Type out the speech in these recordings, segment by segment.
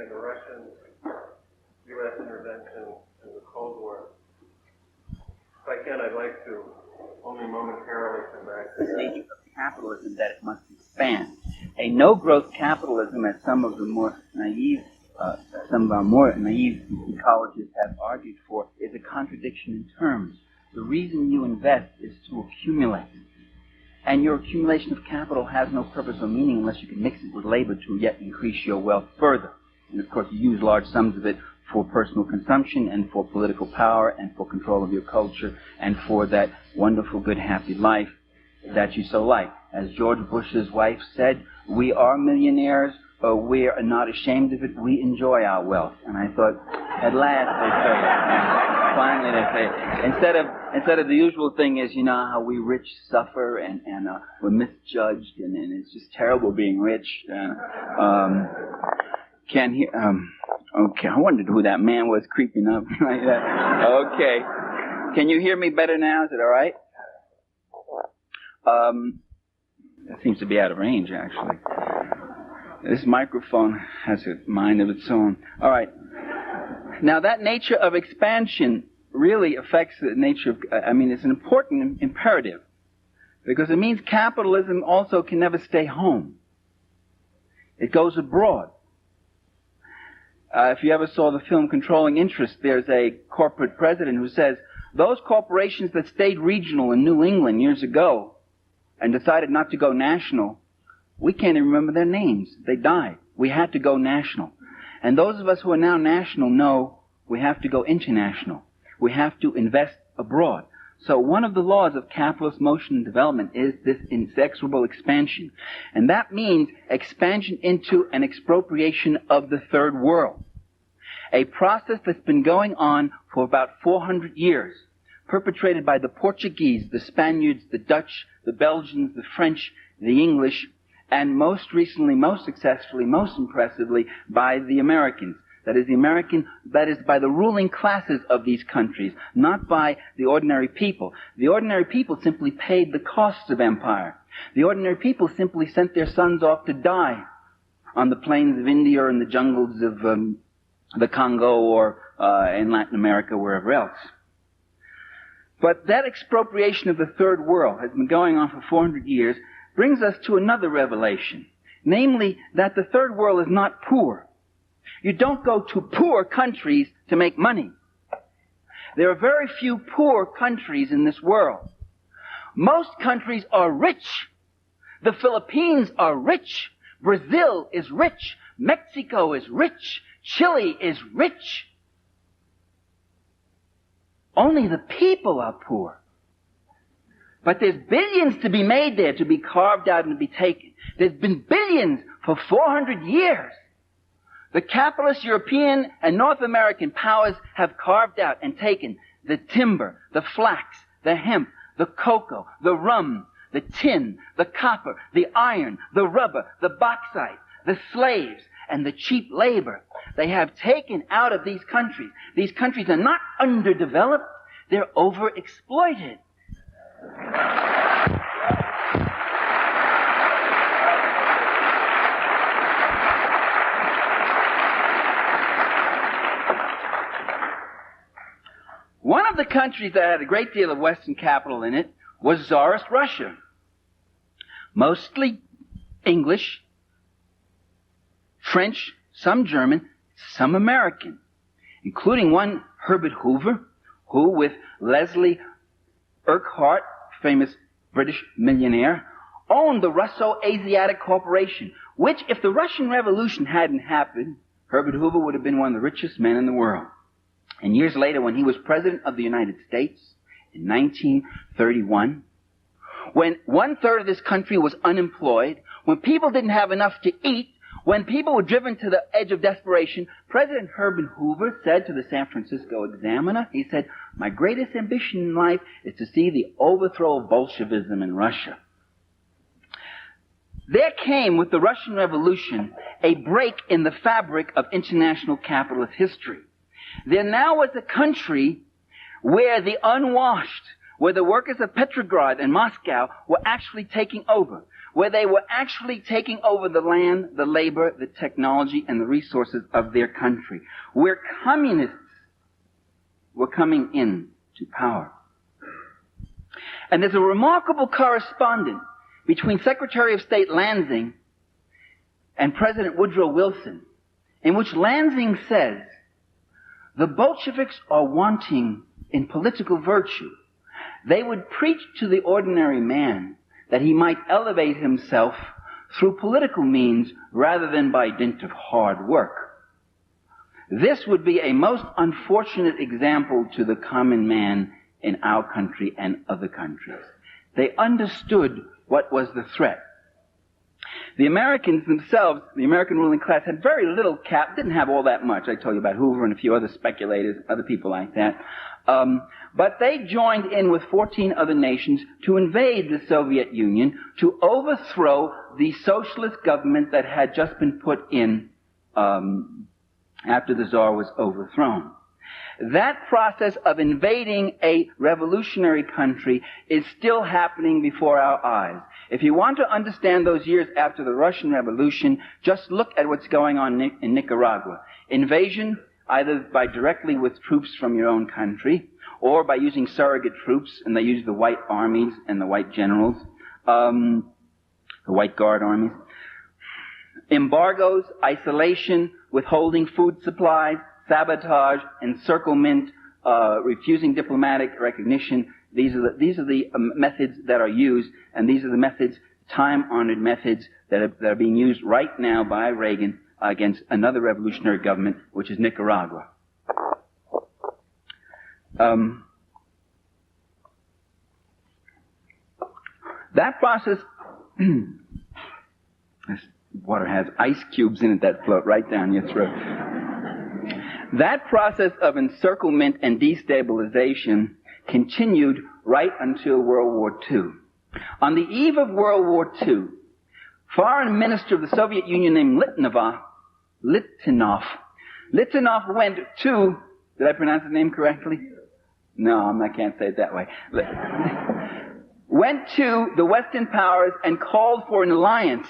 in the Russian-U.S. intervention in the Cold War. If I can, I'd like to only momentarily come back to the nature of capitalism, that it must expand. A no-growth capitalism, as some of our more naive ecologists have argued for, is a contradiction in terms. The reason you invest is to accumulate. And your accumulation of capital has no purpose or meaning unless you can mix it with labor to yet increase your wealth further. And of course, you use large sums of it for personal consumption and for political power and for control of your culture and for that wonderful, good, happy life that you so like. As George Bush's wife said, we are millionaires, but we are not ashamed of it. We enjoy our wealth. And I thought, at last they say it. Finally they say it. Instead of the usual thing is, you know, how we rich suffer and we're misjudged and it's just terrible being rich. Can't hear. Okay, I wondered who that man was creeping up like that. Okay. Can you hear me better now? Is it all right? That seems to be out of range, actually. This microphone has a mind of its own. All right. Now, that nature of expansion really affects the nature of, it's an important imperative because it means capitalism also can never stay home. It goes abroad. If you ever saw the film Controlling Interest, there's a corporate president who says, those corporations that stayed regional in New England years ago and decided not to go national, we can't even remember their names. They died. We had to go national. And those of us who are now national know we have to go international. We have to invest abroad. So one of the laws of capitalist motion and development is this inexorable expansion. And that means expansion into an expropriation of the third world. A process that's been going on for about 400 years, perpetrated by the Portuguese, the Spaniards, the Dutch, the Belgians, the French, the English, and most recently, most successfully, most impressively, by the Americans. That is by the ruling classes of these countries, not by the ordinary people. The ordinary people simply paid the costs of empire. The ordinary people simply sent their sons off to die on the plains of India or in the jungles of the Congo or in Latin America, wherever else. But that expropriation of the third world has been going on for 400 years, brings us to another revelation, namely that the third world is not poor. You don't go to poor countries to make money. There are very few poor countries in this world. Most countries are rich. The Philippines are rich. Brazil is rich. Mexico is rich. Chile is rich. Only the people are poor. But there's billions to be made there, to be carved out and to be taken. There's been billions for 400 years. The capitalist European and North American powers have carved out and taken the timber, the flax, the hemp, the cocoa, the rum, the tin, the copper, the iron, the rubber, the bauxite, the slaves, and the cheap labor. They have taken out of these countries. These countries are not underdeveloped, they're overexploited. One of the countries that had a great deal of Western capital in it was Tsarist Russia. Mostly English, French, some German, some American, including one Herbert Hoover, who with Leslie Urquhart, famous British millionaire, owned the Russo-Asiatic Corporation, which, if the Russian Revolution hadn't happened, Herbert Hoover would have been one of the richest men in the world. And years later, when he was President of the United States, in 1931, when 1/3 of this country was unemployed, when people didn't have enough to eat, when people were driven to the edge of desperation, President Herbert Hoover said to the San Francisco Examiner, he said, "My greatest ambition in life is to see the overthrow of Bolshevism in Russia." There came, with the Russian Revolution, a break in the fabric of international capitalist history. There now was a country where the unwashed, where the workers of Petrograd and Moscow were actually taking over, where they were actually taking over the land, the labor, the technology, and the resources of their country, where communists were coming in to power. And there's a remarkable correspondence between Secretary of State Lansing and President Woodrow Wilson, in which Lansing says, the Bolsheviks are wanting in political virtue. They would preach to the ordinary man that he might elevate himself through political means rather than by dint of hard work. This would be a most unfortunate example to the common man in our country and other countries. They understood what was the threat. The Americans themselves, the American ruling class, had very little didn't have all that much. I told you about Hoover and a few other speculators, other people like that. But they joined in with 14 other nations to invade the Soviet Union, to overthrow the socialist government that had just been put in after the Tsar was overthrown. That process of invading a revolutionary country is still happening before our eyes. If you want to understand those years after the Russian Revolution, just look at what's going on in Nicaragua. Invasion, either by directly with troops from your own country, or by using surrogate troops, and they use the white armies and the white generals, the white guard armies. Embargoes, isolation, withholding food supplies, sabotage, encirclement, refusing diplomatic recognition. These are the methods that are used, and these are the methods, time-honored methods, that are being used right now by Reagan against another revolutionary government, which is Nicaragua. That process, this water has ice cubes in it that float right down your throat. That process of encirclement and destabilization continued right until World War II. On the eve of World War II, Foreign Minister of the Soviet Union named Litanov went to, did I pronounce his name correctly? No, I can't say it that way. Went to the Western powers and called for an alliance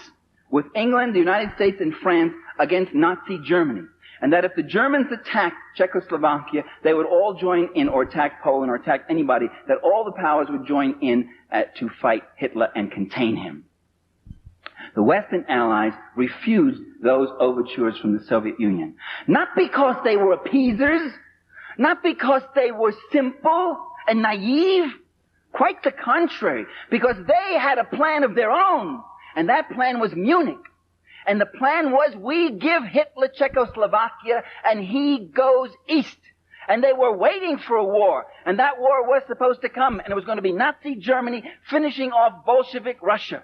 with England, the United States, and France against Nazi Germany. And that if the Germans attacked Czechoslovakia, they would all join in, or attack Poland, or attack anybody, that all the powers would join in to fight Hitler and contain him. The Western Allies refused those overtures from the Soviet Union. Not because they were appeasers, not because they were simple and naive, quite the contrary, because they had a plan of their own, and that plan was Munich. And the plan was, we give Hitler Czechoslovakia and he goes east. And they were waiting for a war. And that war was supposed to come. And it was going to be Nazi Germany finishing off Bolshevik Russia.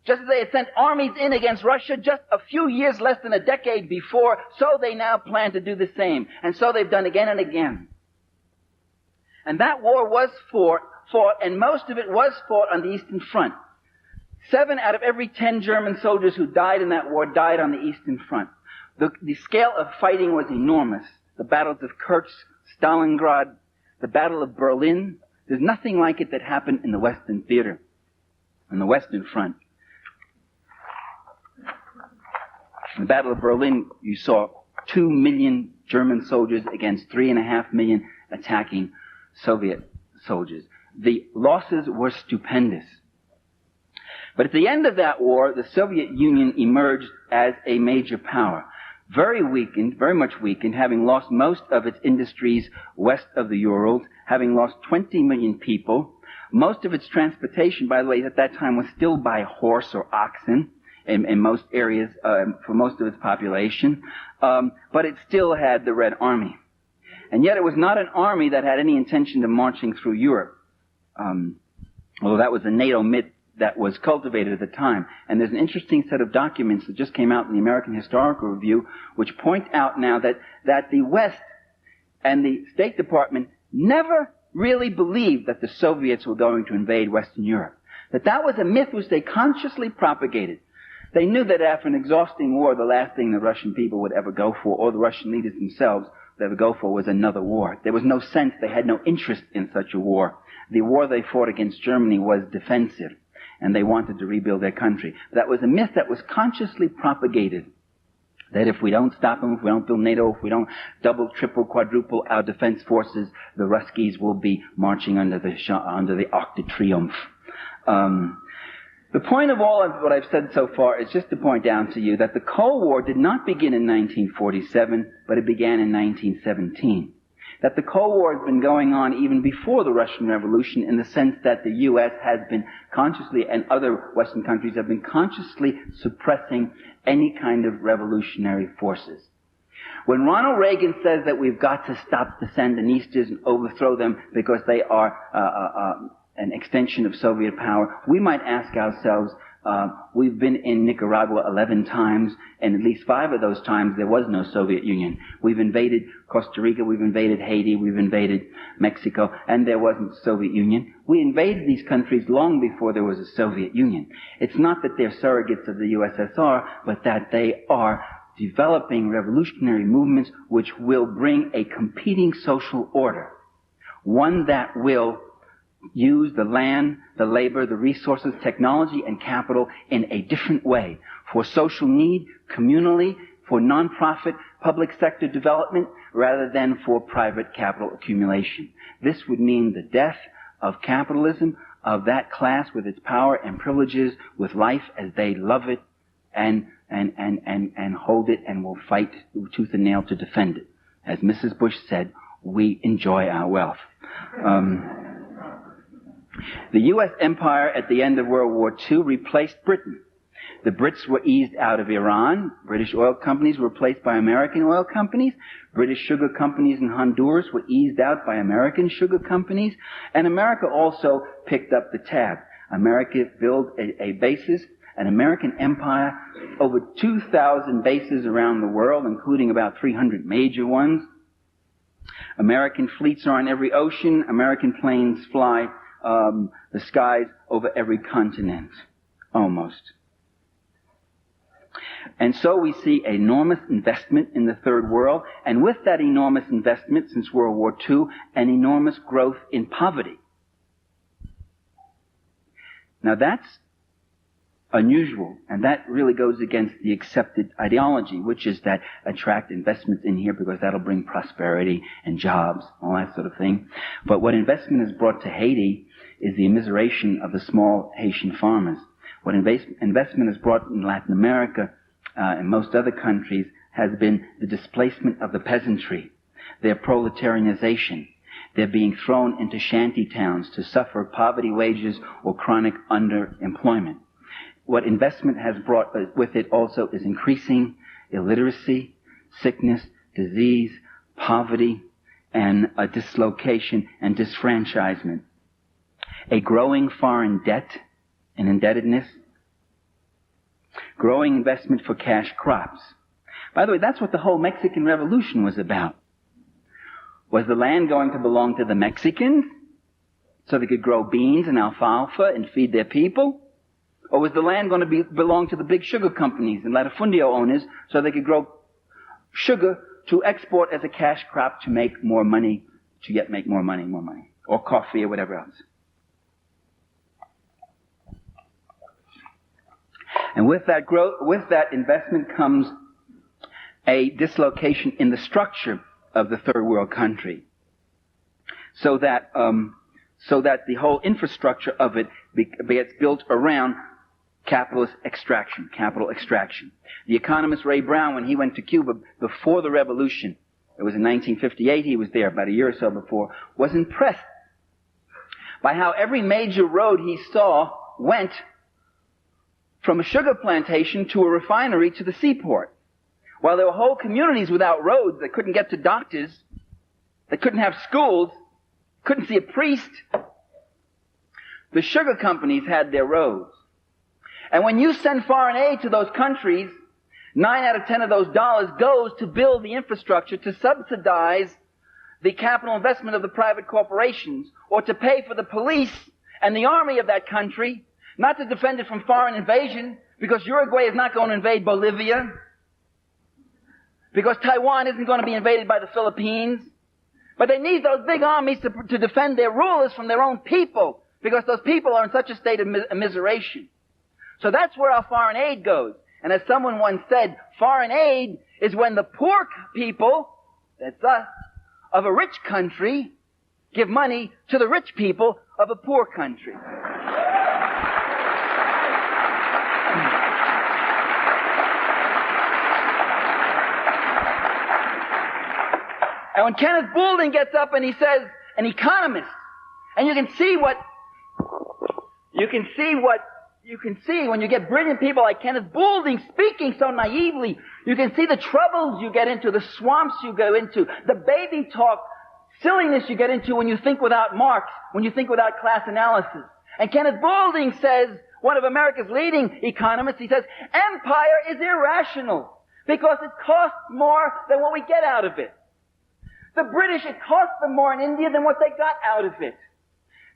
Just as they had sent armies in against Russia just a few years, less than a decade before, so they now plan to do the same. And so they've done again and again. And that war was fought, and most of it was fought on the Eastern Front. 7 out of every 10 German soldiers who died in that war died on the Eastern Front. The scale of fighting was enormous. The battles of Kursk, Stalingrad, the Battle of Berlin. There's nothing like it that happened in the Western theater, on the Western Front. In the Battle of Berlin, you saw 2 million German soldiers against 3.5 million attacking Soviet soldiers. The losses were stupendous. But at the end of that war, the Soviet Union emerged as a major power. Very weakened, very much weakened, having lost most of its industries west of the Urals, having lost 20 million people. Most of its transportation, by the way, at that time was still by horse or oxen in most areas, for most of its population. But it still had the Red Army. And yet it was not an army that had any intention of marching through Europe. Although that was a NATO myth that was cultivated at the time. And there's an interesting set of documents that just came out in the American Historical Review, which point out now that the West and the State Department never really believed that the Soviets were going to invade Western Europe. That was a myth which they consciously propagated. They knew that after an exhausting war, the last thing the Russian people would ever go for, or the Russian leaders themselves would ever go for, was another war. There was no sense, they had no interest in such a war. The war they fought against Germany was defensive. and they wanted to rebuild their country. That was a myth that was consciously propagated. That if we don't stop them, if we don't build NATO, if we don't double, triple, quadruple our defense forces, the Ruskies will be marching under the Arc de Triomphe. The point of all of what I've said so far is just to point out to you that the Cold War did not begin in 1947, but it began in 1917. That the Cold War has been going on even before the Russian Revolution, in the sense that the U.S. has been consciously, and other Western countries have been consciously suppressing any kind of revolutionary forces. When Ronald Reagan says that we've got to stop the Sandinistas and overthrow them because they are an extension of Soviet power, we might ask ourselves, we've been in Nicaragua 11 times, and at least 5 of those times there was no Soviet Union. We've invaded Costa Rica, we've invaded Haiti, we've invaded Mexico, and there wasn't the Soviet Union. We invaded these countries long before there was a Soviet Union. It's not that they're surrogates of the USSR, but that they are developing revolutionary movements which will bring a competing social order. One that will use the land, the labor, the resources, technology, and capital in a different way. For social need, communally, for non-profit, public sector development, rather than for private capital accumulation. This would mean the death of capitalism, of that class with its power and privileges, with life as they love it, and hold it, and will fight tooth and nail to defend it. As Mrs. Bush said, we enjoy our wealth. The U.S. empire at the end of World War II replaced Britain. The Brits were eased out of Iran. British oil companies were replaced by American oil companies. British sugar companies in Honduras were eased out by American sugar companies. And America also picked up the tab. America built a basis, an American empire, over 2,000 bases around the world, including about 300 major ones. American fleets are on every ocean. American planes fly the skies over every continent, almost. And so we see enormous investment in the third world, and with that enormous investment since World War II, an enormous growth in poverty. Now that's unusual, and that really goes against the accepted ideology, which is that attract investments in here because that'll bring prosperity and jobs, all that sort of thing. But what investment has brought to Haiti is the immiseration of the small Haitian farmers. What investment has brought in Latin America and most other countries has been the displacement of the peasantry, their proletarianization. They're being thrown into shanty towns to suffer poverty wages or chronic underemployment. What investment has brought with it also is increasing illiteracy, sickness, disease, poverty, and a dislocation and disfranchisement. A growing foreign debt and indebtedness. Growing investment for cash crops. By the way, that's what the whole Mexican Revolution was about. Was the land going to belong to the Mexicans so they could grow beans and alfalfa and feed their people? Or was the land going to belong to the big sugar companies and latifundio owners so they could grow sugar to export as a cash crop to make more money, to yet make more money, or coffee or whatever else? And with that growth, with that investment comes a dislocation in the structure of the third world country. So that the whole infrastructure of it gets built around capital extraction. The economist Ray Brown, when he went to Cuba before the revolution, it was in 1958, he was there about a year or so before, was impressed by how every major road he saw went from a sugar plantation to a refinery to the seaport. While there were whole communities without roads, that couldn't get to doctors, that couldn't have schools, couldn't see a priest, the sugar companies had their roads. And when you send foreign aid to those countries, 9 out of 10 of those dollars goes to build the infrastructure, to subsidize the capital investment of the private corporations, or to pay for the police and the army of that country, not to defend it from foreign invasion, because Uruguay is not going to invade Bolivia, because Taiwan isn't going to be invaded by the Philippines. But they need those big armies to defend their rulers from their own people, because those people are in such a state of immiseration. So that's where our foreign aid goes. And as someone once said, foreign aid is when the poor people, that's us, of a rich country give money to the rich people of a poor country. And when Kenneth Boulding gets up and he says, an economist, and you can see when you get brilliant people like Kenneth Boulding speaking so naively, you can see the troubles you get into, the swamps you go into, the baby talk, silliness you get into when you think without Marx, when you think without class analysis. And Kenneth Boulding says, one of America's leading economists, he says, empire is irrational because it costs more than what we get out of it. The British, it cost them more in India than what they got out of it.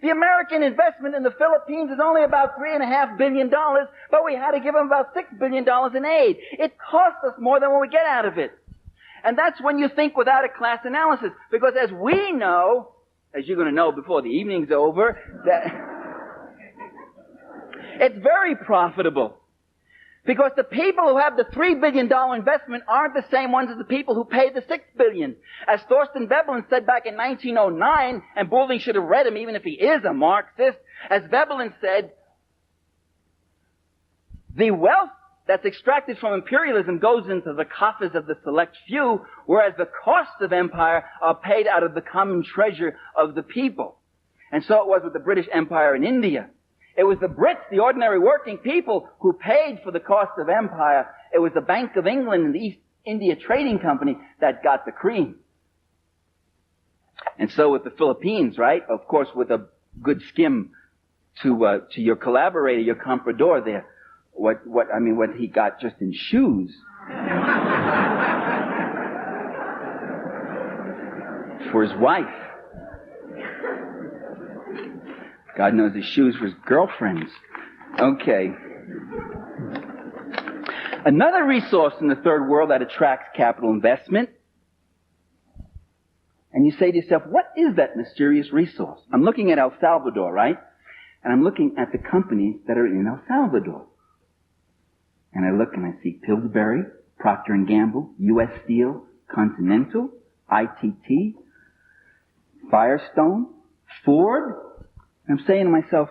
The American investment in the Philippines is only about $3.5 billion, but we had to give them about $6 billion in aid. It costs us more than what we get out of it. And that's when you think without a class analysis. Because as we know, as you're going to know before the evening's over, that it's very profitable. Because the people who have the $3 billion investment aren't the same ones as the people who paid the $6 billion. As Thorsten Veblen said back in 1909, and Boulding should have read him even if he is a Marxist, as Veblen said, the wealth that's extracted from imperialism goes into the coffers of the select few, whereas the costs of empire are paid out of the common treasure of the people. And so it was with the British Empire in India. It was the Brits, the ordinary working people, who paid for the cost of empire. It was the Bank of England and the East India Trading Company that got the cream. And so with the Philippines, right? Of course, with a good skim to your collaborator, your comprador there, what he got just in shoes for his wife. God knows his shoes for his girlfriends. Okay. Another resource in the third world that attracts capital investment. And you say to yourself, what is that mysterious resource? I'm looking at El Salvador, right? And I'm looking at the companies that are in El Salvador. And I look and I see Pillsbury, Procter & Gamble, U.S. Steel, Continental, ITT, Firestone, Ford. I'm saying to myself,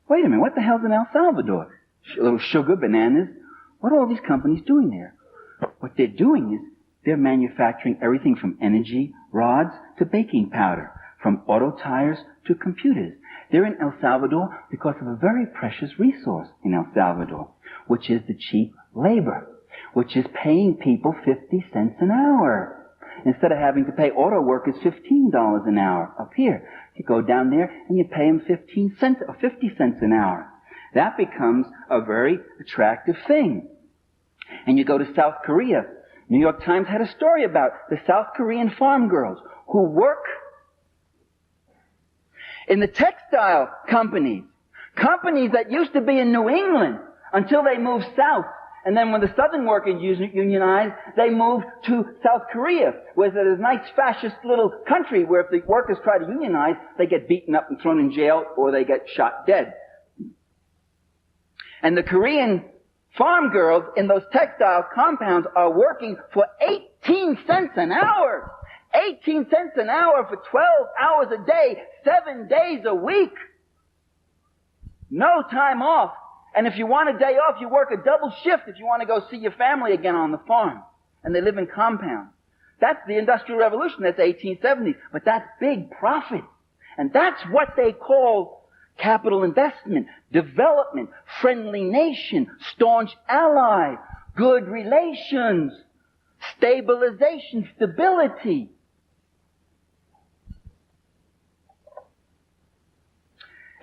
wait a minute, what the hell's in El Salvador? A little sugar, bananas. What are all these companies doing there? What they're doing is they're manufacturing everything from energy rods to baking powder, from auto tires to computers. They're in El Salvador because of a very precious resource in El Salvador, which is the cheap labor, which is paying people 50 cents an hour. Instead of having to pay auto workers $15 an hour up here. You go down there and you pay them 15 cents or 50 cents an hour. That becomes a very attractive thing. And you go to South Korea. New York Times had a story about the South Korean farm girls who work in the textile companies that used to be in New England until they moved south. And then when the Southern workers unionized, they moved to South Korea, where there's a nice fascist little country where if the workers try to unionize, they get beaten up and thrown in jail or they get shot dead. And the Korean farm girls in those textile compounds are working for 18 cents an hour. 18 cents an hour for 12 hours a day, 7 days a week. No time off. And if you want a day off, you work a double shift if you want to go see your family again on the farm. And they live in compounds. That's the Industrial Revolution. That's 1870s. But that's big profit. And that's what they call capital investment, development, friendly nation, staunch ally, good relations, stabilization, stability.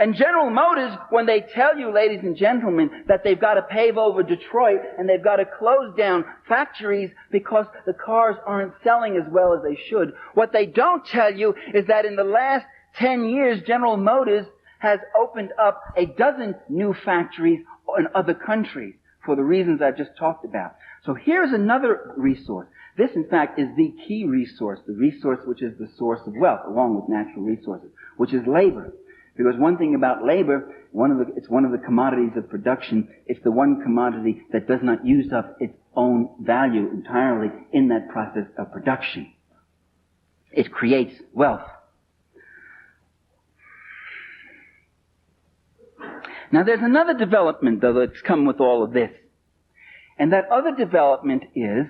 And General Motors, when they tell you, ladies and gentlemen, that they've got to pave over Detroit and they've got to close down factories because the cars aren't selling as well as they should, what they don't tell you is that in the last 10 years, General Motors has opened up a dozen new factories in other countries for the reasons I've just talked about. So here's another resource. This, in fact, is the key resource, the resource which is the source of wealth, along with natural resources, which is labor. Because one thing about labor, it's one of the commodities of production. It's the one commodity that does not use up its own value entirely in that process of production. It creates wealth. Now there's another development, though, that's come with all of this. And that other development is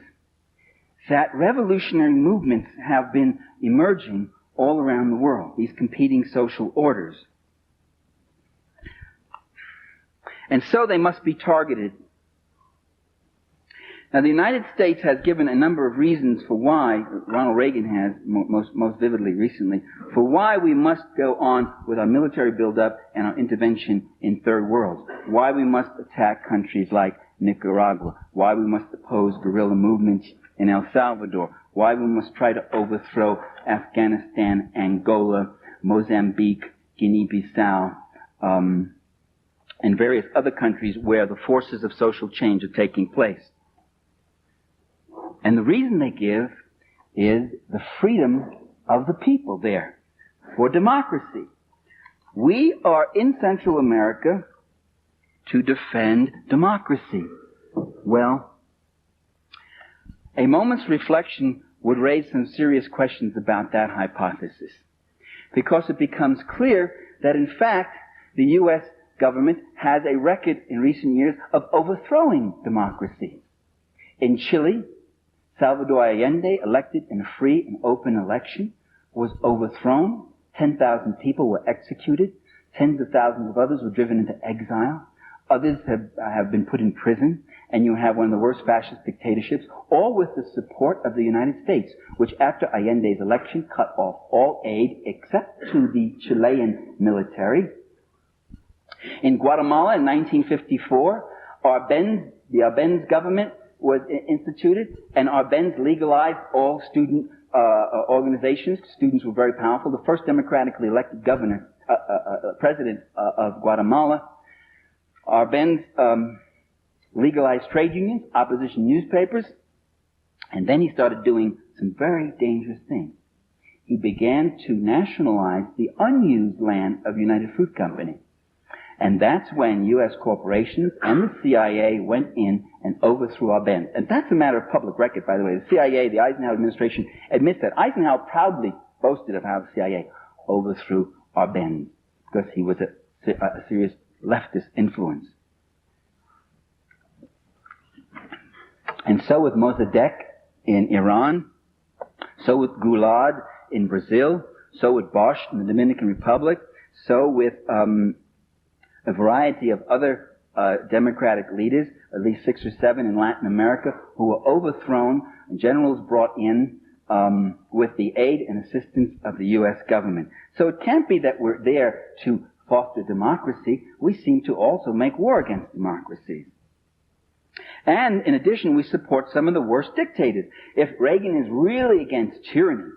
that revolutionary movements have been emerging all around the world, these competing social orders. And so they must be targeted. Now the United States has given a number of reasons for why, Ronald Reagan has most vividly recently, for why we must go on with our military buildup and our intervention in third worlds. Why we must attack countries like Nicaragua. Why we must oppose guerrilla movements in El Salvador. Why we must try to overthrow Afghanistan, Angola, Mozambique, Guinea-Bissau, and various other countries where the forces of social change are taking place. And the reason they give is the freedom of the people there for democracy. We are in Central America to defend democracy. Well, a moment's reflection would raise some serious questions about that hypothesis, because it becomes clear that in fact the U.S. government has a record in recent years of overthrowing democracy. In Chile, Salvador Allende, elected in a free and open election, was overthrown. 10,000 people were executed. Tens of thousands of others were driven into exile. Others have been put in prison. And you have one of the worst fascist dictatorships, all with the support of the United States, which after Allende's election cut off all aid except to the Chilean military. In Guatemala in 1954, the Arbenz government was instituted, and Arbenz legalized all student organizations. Students were very powerful. The first democratically elected president of Guatemala. Arbenz legalized trade unions, opposition newspapers, and then he started doing some very dangerous things. He began to nationalize the unused land of United Fruit Company. And that's when U.S. corporations and the CIA went in and overthrew Arbenz. And that's a matter of public record, by the way. The CIA, the Eisenhower administration, admits that. Eisenhower proudly boasted of how the CIA overthrew Arbenz, because he was a serious leftist influence. And so with Mossadegh in Iran, so with Gulad in Brazil, so with Bosch in the Dominican Republic, so with a variety of other democratic leaders, at least 6 or 7 in Latin America, who were overthrown, and generals brought in with the aid and assistance of the U.S. government. So it can't be that we're there to foster democracy. We seem to also make war against democracies. And in addition, we support some of the worst dictators. If Reagan is really against tyranny,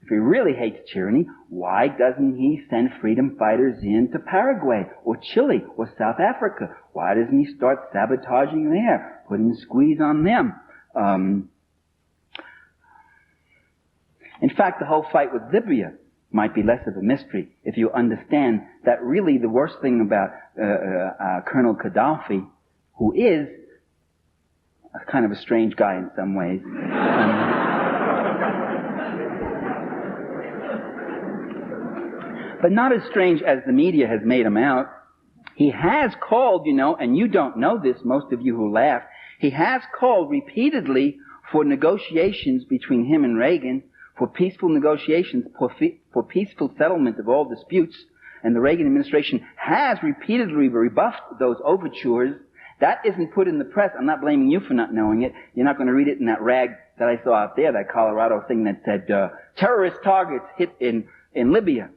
if he really hates tyranny, why doesn't he send freedom fighters into Paraguay or Chile or South Africa? Why doesn't he start sabotaging there, putting a squeeze on them? In fact, the whole fight with Libya might be less of a mystery if you understand that really the worst thing about Colonel Gaddafi, who is a kind of a strange guy in some ways, but not as strange as the media has made him out. He has called, and you don't know this, most of you who laugh, he has called repeatedly for negotiations between him and Reagan, for peaceful negotiations, for peaceful settlement of all disputes, and the Reagan administration has repeatedly rebuffed those overtures. That isn't put in the press. I'm not blaming you for not knowing it. You're not going to read it in that rag that I saw out there, that Colorado thing that said, terrorist targets hit in Libya.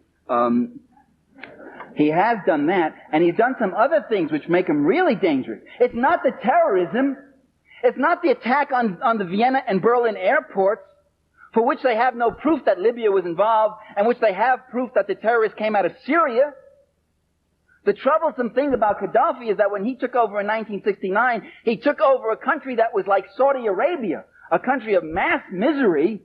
He has done that, and he's done some other things which make him really dangerous. It's not the terrorism. It's not the attack on the Vienna and Berlin airports, for which they have no proof that Libya was involved, and which they have proof that the terrorists came out of Syria. The troublesome thing about Gaddafi is that when he took over in 1969, he took over a country that was like Saudi Arabia, a country of mass misery,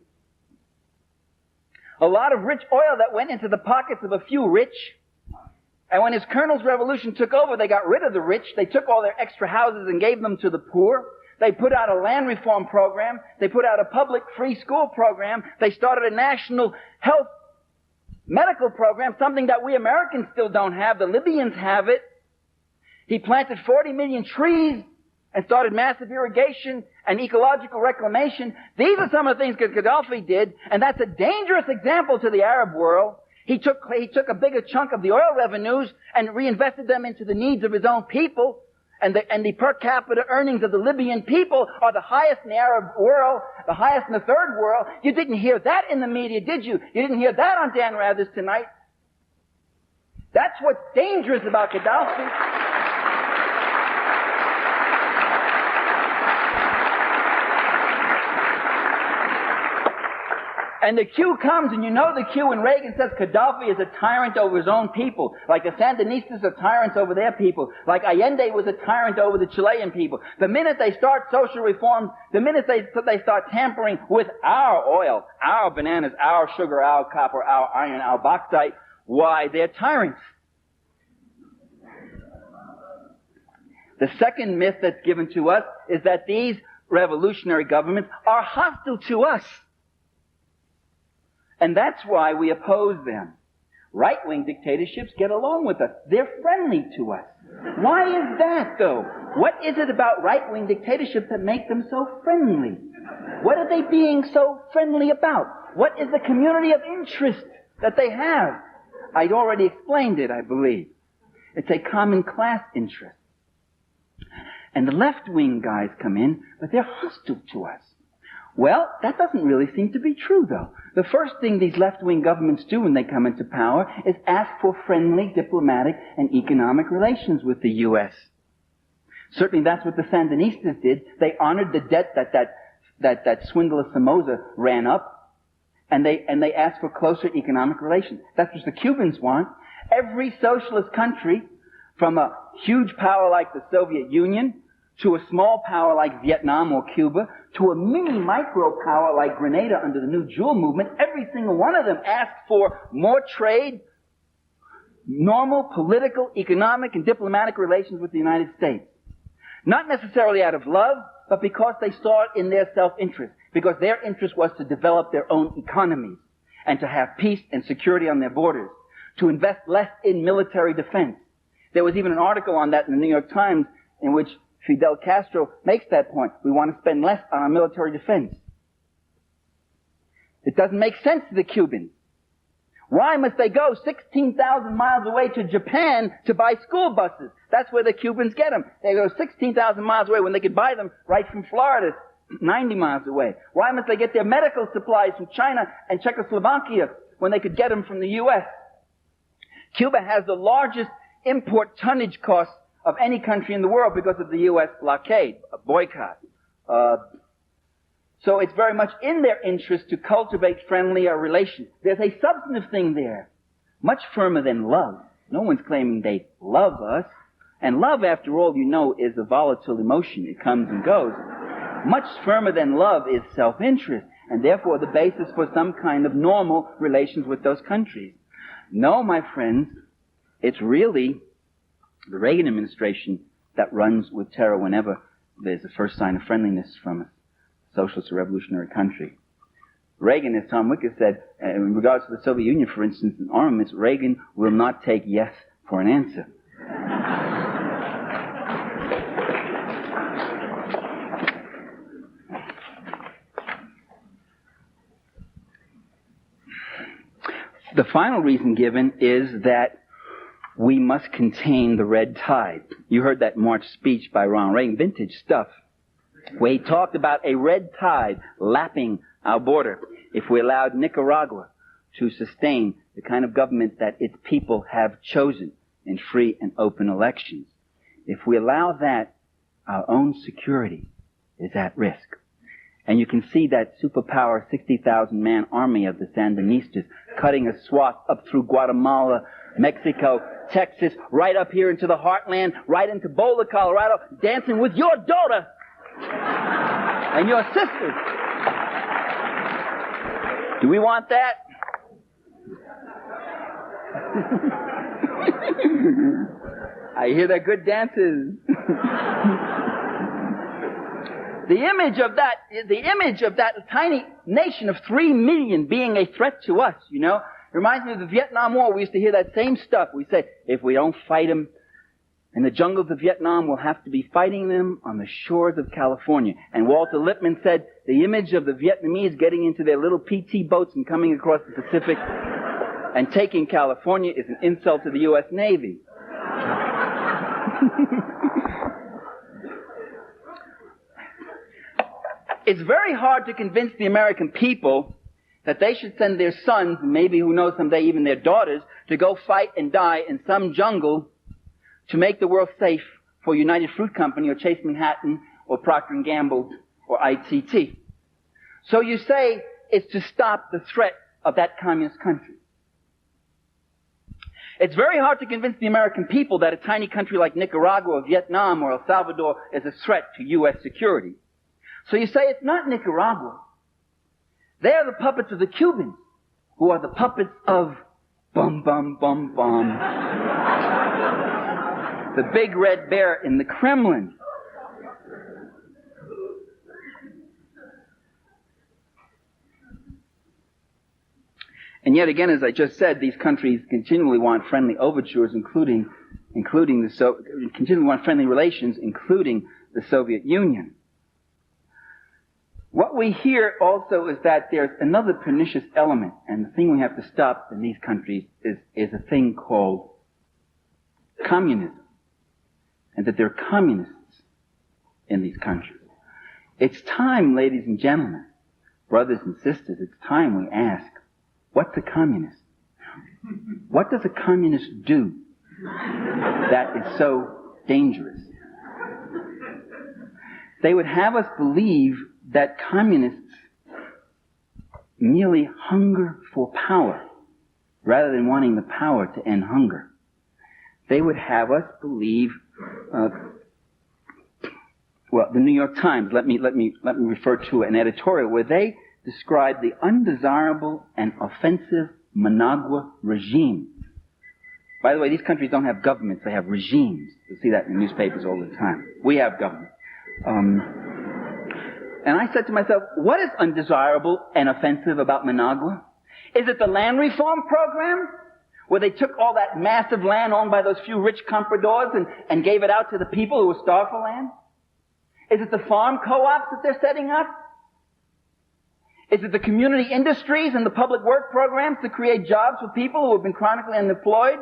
A lot of rich oil that went into the pockets of a few rich. And when his colonel's revolution took over, they got rid of the rich. They took all their extra houses and gave them to the poor. They put out a land reform program. They put out a public free school program. They started a national health medical program, something that we Americans still don't have. The Libyans have it. He planted 40 million trees and started massive irrigation and ecological reclamation. These are some of the things that Gaddafi did, and that's a dangerous example to the Arab world. He took a bigger chunk of the oil revenues and reinvested them into the needs of his own people. And the per capita earnings of the Libyan people are the highest in the Arab world, the highest in the third world. You didn't hear that in the media, did you? You didn't hear that on Dan Rather's Tonight. That's what's dangerous about Gaddafi. And the cue comes, and you know the cue when Reagan says Gaddafi is a tyrant over his own people, like the Sandinistas are tyrants over their people, like Allende was a tyrant over the Chilean people. The minute they start social reform, the minute they start tampering with our oil, our bananas, our sugar, our copper, our iron, our bauxite, why, they're tyrants. The second myth that's given to us is that these revolutionary governments are hostile to us. And that's why we oppose them. Right-wing dictatorships get along with us. They're friendly to us. Why is that, though? What is it about right-wing dictatorships that make them so friendly? What are they being so friendly about? What is the community of interest that they have? I'd already explained it, I believe. It's a common class interest. And the left-wing guys come in, but they're hostile to us. Well, that doesn't really seem to be true, though. The first thing these left-wing governments do when they come into power is ask for friendly diplomatic and economic relations with the U.S. Certainly that's what the Sandinistas did. They honored the debt that swindler Somoza ran up, and they asked for closer economic relations. That's what the Cubans want. Every socialist country, from a huge power like the Soviet Union to a small power like Vietnam or Cuba, to a mini micro power like Grenada under the New Jewel movement, every single one of them asked for more trade, normal political, economic, and diplomatic relations with the United States. Not necessarily out of love, but because they saw it in their self-interest. Because their interest was to develop their own economies and to have peace and security on their borders, to invest less in military defense. There was even an article on that in the New York Times in which Fidel Castro makes that point. We want to spend less on our military defense. It doesn't make sense to the Cubans. Why must they go 16,000 miles away to Japan to buy school buses? That's where the Cubans get them. They go 16,000 miles away when they could buy them right from Florida, 90 miles away. Why must they get their medical supplies from China and Czechoslovakia when they could get them from the U.S.? Cuba has the largest import tonnage costs of any country in the world because of the U.S. blockade, boycott. So it's very much in their interest to cultivate friendlier relations. There's a substantive thing there, much firmer than love. No one's claiming they love us. And love, after all, you know, is a volatile emotion. It comes and goes. Much firmer than love is self-interest, and therefore the basis for some kind of normal relations with those countries. No, my friends, it's really the Reagan administration that runs with terror whenever there's a first sign of friendliness from a socialist or revolutionary country. Reagan, as Tom Wicker said, in regards to the Soviet Union, for instance, in armaments, Reagan will not take yes for an answer. The final reason given is that we must contain the red tide. You heard that March speech by Ronald Reagan, vintage stuff, where he talked about a red tide lapping our border if we allowed Nicaragua to sustain the kind of government that its people have chosen in free and open elections. If we allow that, our own security is at risk. And you can see that superpower 60,000-man army of the Sandinistas cutting a swath up through Guatemala, Mexico, Texas, right up here into the heartland, right into Boulder, Colorado, dancing with your daughter and your sisters. Do we want that? I hear they're good dancers. The image of that tiny nation of 3 million being a threat to us, you know, reminds me of the Vietnam War. We used to hear that same stuff. We say, if we don't fight them in the jungles of Vietnam, we'll have to be fighting them on the shores of California. And Walter Lippmann said, the image of the Vietnamese getting into their little PT boats and coming across the Pacific and taking California is an insult to the U.S. Navy. It's very hard to convince the American people that they should send their sons, and maybe who knows someday even their daughters, to go fight and die in some jungle to make the world safe for United Fruit Company or Chase Manhattan or Procter & Gamble or ITT. So you say it's to stop the threat of that communist country. It's very hard to convince the American people that a tiny country like Nicaragua or Vietnam or El Salvador is a threat to U.S. security. So you say it's not Nicaragua. They are the puppets of the Cubans, who are the puppets of bum bum bum bum. The big red bear in the Kremlin. And yet again, as I just said, these countries continually want friendly overtures, continually want friendly relations, including the Soviet Union. What we hear also is that there's another pernicious element, and the thing we have to stop in these countries is a thing called communism, and that there are communists in these countries. It's time, ladies and gentlemen, brothers and sisters, it's time we ask, what's a communist? What does a communist do that is so dangerous? They would have us believe that communists merely hunger for power rather than wanting the power to end hunger. They would have us believe, the New York Times, let me refer to an editorial where they describe the undesirable and offensive Managua regime. By the way, these countries don't have governments, they have regimes. You see that in newspapers all the time. We have government. And I said to myself, what is undesirable and offensive about Managua? Is it the land reform program, where they took all that massive land owned by those few rich compradors and gave it out to the people who were starved for land? Is it the farm co-ops that they're setting up? Is it the community industries and the public work programs to create jobs for people who have been chronically unemployed?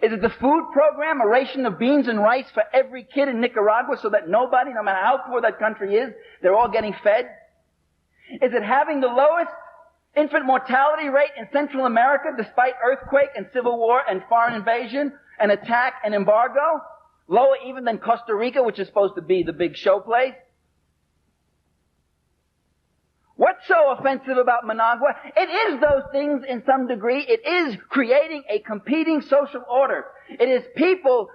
Is it the food program, a ration of beans and rice for every kid in Nicaragua so that nobody, no matter how poor that country is, they're all getting fed? Is it having the lowest infant mortality rate in Central America despite earthquake and civil war and foreign invasion and attack and embargo? Lower even than Costa Rica, which is supposed to be the big show place? What's so offensive about Managua? It is those things in some degree. It is creating a competing social order. It is people,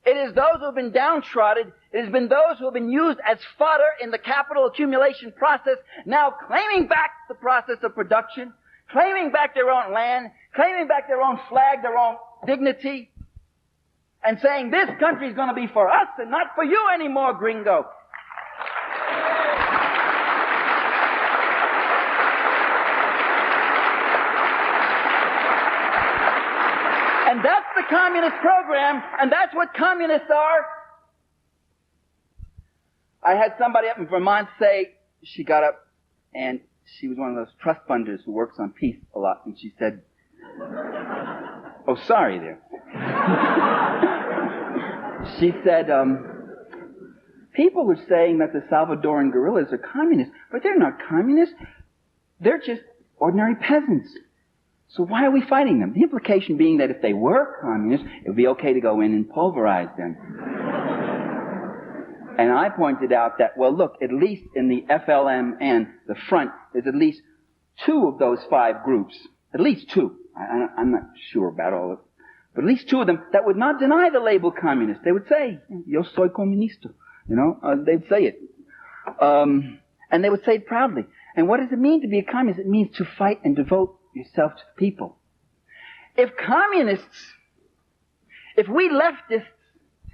it is those who have been downtrodden. It has been those who have been used as fodder in the capital accumulation process, now claiming back the process of production, claiming back their own land, claiming back their own flag, their own dignity, and saying this country is going to be for us and not for you anymore, gringo. And that's the communist program, and that's what communists are. I had somebody up in Vermont say, she got up, and she was one of those trust funders who works on peace a lot, and she said, oh, sorry there. She said, people are saying that the Salvadoran guerrillas are communists, but they're not communists. They're just ordinary peasants. So why are we fighting them? The implication being that if they were communists, it would be okay to go in and pulverize them. And I pointed out that, well, look, at least in the FLM and the Front, there's at least 2 of those 5 groups. At least 2. I'm not sure about all of it. But at least 2 of them that would not deny the label communist. They would say, yo soy comunista. You know, they'd say it. And they would say it proudly. And what does it mean to be a communist? It means to fight and devote yourself to the people. if communists, if we leftists,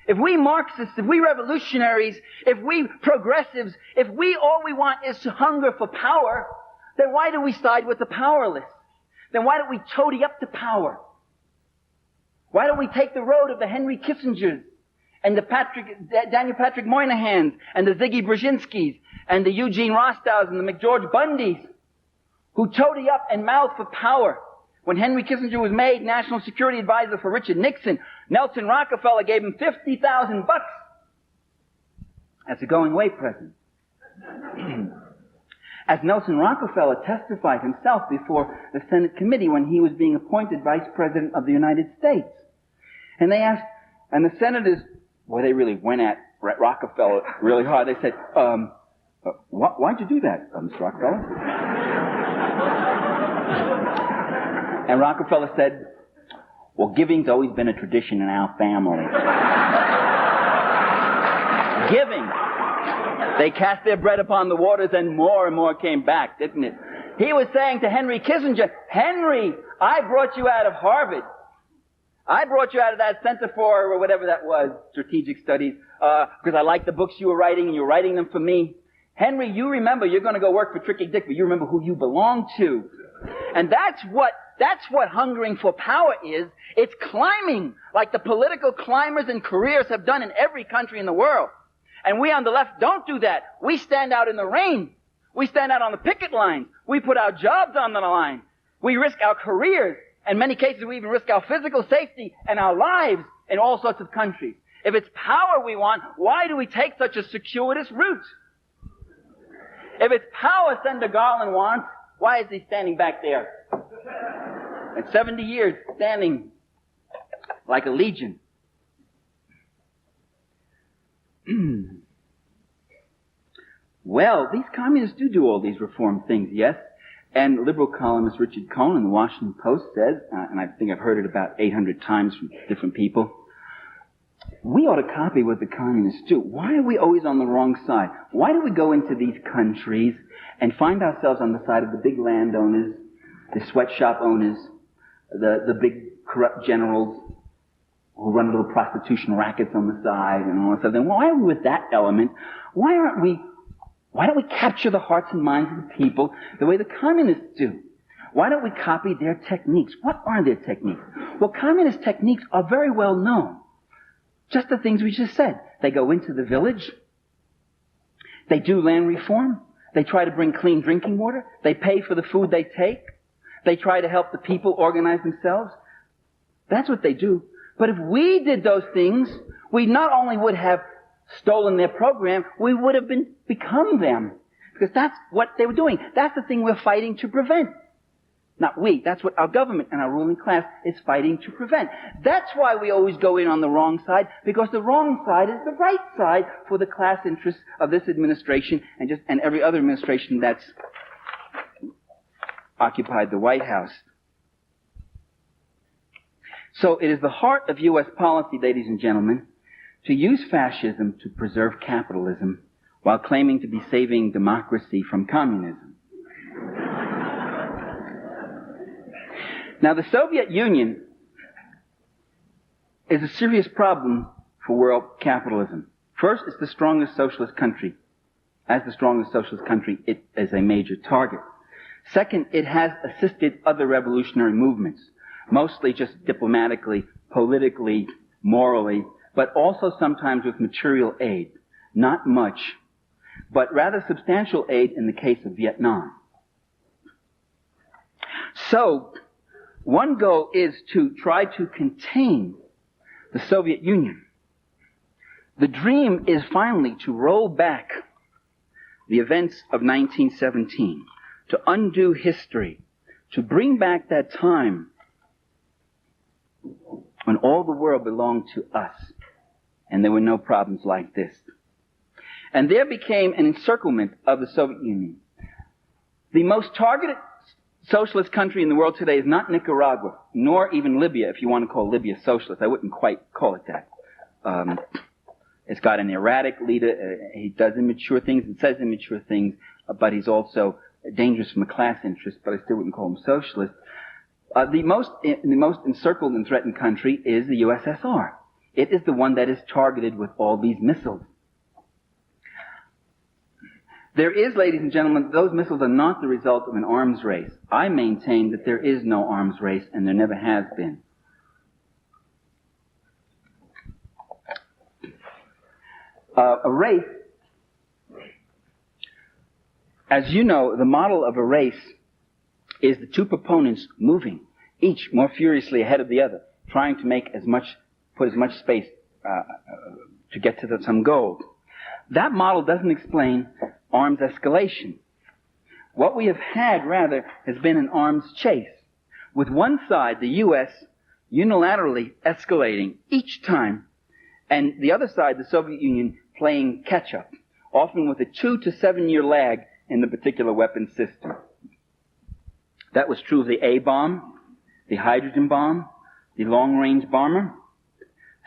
if we Marxists, if we revolutionaries, if we progressives, if all we want is to hunger for power, then why do we side with the powerless? Then why don't we toady up to power? Why don't we take the road of the Henry Kissingers and the Daniel Patrick Moynahans and the Ziggy Brzezinskis and the Eugene Rostows and the McGeorge Bundys who toady up and mouth for power? When Henry Kissinger was made National Security Advisor for Richard Nixon, Nelson Rockefeller gave him $50,000 as a going-away present. As Nelson Rockefeller testified himself before the Senate committee when he was being appointed Vice President of the United States. And they asked, and the senators, boy, they really went at Rockefeller really hard. They said, why'd you do that, Mr. Rockefeller? And Rockefeller said, well, giving's always been a tradition in our family. Giving. They cast their bread upon the waters and more came back, didn't it? He was saying to Henry Kissinger, Henry, I brought you out of Harvard. I brought you out of that Center for, or whatever that was, Strategic Studies, because I liked the books you were writing and you were writing them for me. Henry, you remember you're going to go work for Tricky Dick, but you remember who you belong to. And that's what hungering for power is. It's climbing, like the political climbers and careers have done in every country in the world. And we on the left don't do that. We stand out in the rain. We stand out on the picket lines. We put our jobs on the line. We risk our careers. In many cases, we even risk our physical safety and our lives in all sorts of countries. If it's power we want, why do we take such a circuitous route? If it's power Senator Garland wants, why is he standing back there? And 70 years standing like a legion. Well, these communists do all these reform things, yes. And liberal columnist Richard Cohen in the Washington Post says, and I think I've heard it about 800 times from different people, we ought to copy what the communists do. Why are we always on the wrong side? Why do we go into these countries and find ourselves on the side of the big landowners, the sweatshop owners, the big corrupt generals who run little prostitution rackets on the side and all that stuff? Then why are we with that element? Why don't we capture the hearts and minds of the people the way the communists do? Why don't we copy their techniques? What are their techniques? Well, communist techniques are very well known. Just the things we just said. They go into the village. They do land reform. They try to bring clean drinking water. They pay for the food they take. They try to help the people organize themselves. That's what they do. But if we did those things, we not only would have stolen their program, we would have become them. Because that's what they were doing. That's the thing we're fighting to prevent. Not we. That's what our government and our ruling class is fighting to prevent. That's why we always go in on the wrong side, because the wrong side is the right side for the class interests of this administration and every other administration that's occupied the White House. So it is the heart of U.S. policy, ladies and gentlemen, to use fascism to preserve capitalism while claiming to be saving democracy from communism. Now, the Soviet Union is a serious problem for world capitalism. First, it's the strongest socialist country. As the strongest socialist country, it is a major target. Second, it has assisted other revolutionary movements, mostly just diplomatically, politically, morally, but also sometimes with material aid. Not much, but rather substantial aid in the case of Vietnam. So, one goal is to try to contain the Soviet Union. The dream is finally to roll back the events of 1917, to undo history, to bring back that time when all the world belonged to us and there were no problems like this. And there became an encirclement of the Soviet Union. The most targeted socialist country in the world today is not Nicaragua, nor even Libya, if you want to call Libya socialist. I wouldn't quite call it that. It's got an erratic leader. He does immature things and says immature things, but he's also dangerous from a class interest, but I still wouldn't call him socialist. The most encircled and threatened country is the USSR. It is the one that is targeted with all these missiles. There is, ladies and gentlemen, those missiles are not the result of an arms race. I maintain that there is no arms race, and there never has been. A race, as you know, the model of a race is the two proponents moving, each more furiously ahead of the other, trying to put as much space to get to some goal. That model doesn't explain arms escalation. What we have had, rather, has been an arms chase, with one side, the U.S., unilaterally escalating each time, and the other side, the Soviet Union, playing catch-up, often with a 2 to 7 year lag in the particular weapon system. That was true of the A-bomb, the hydrogen bomb, the long-range bomber,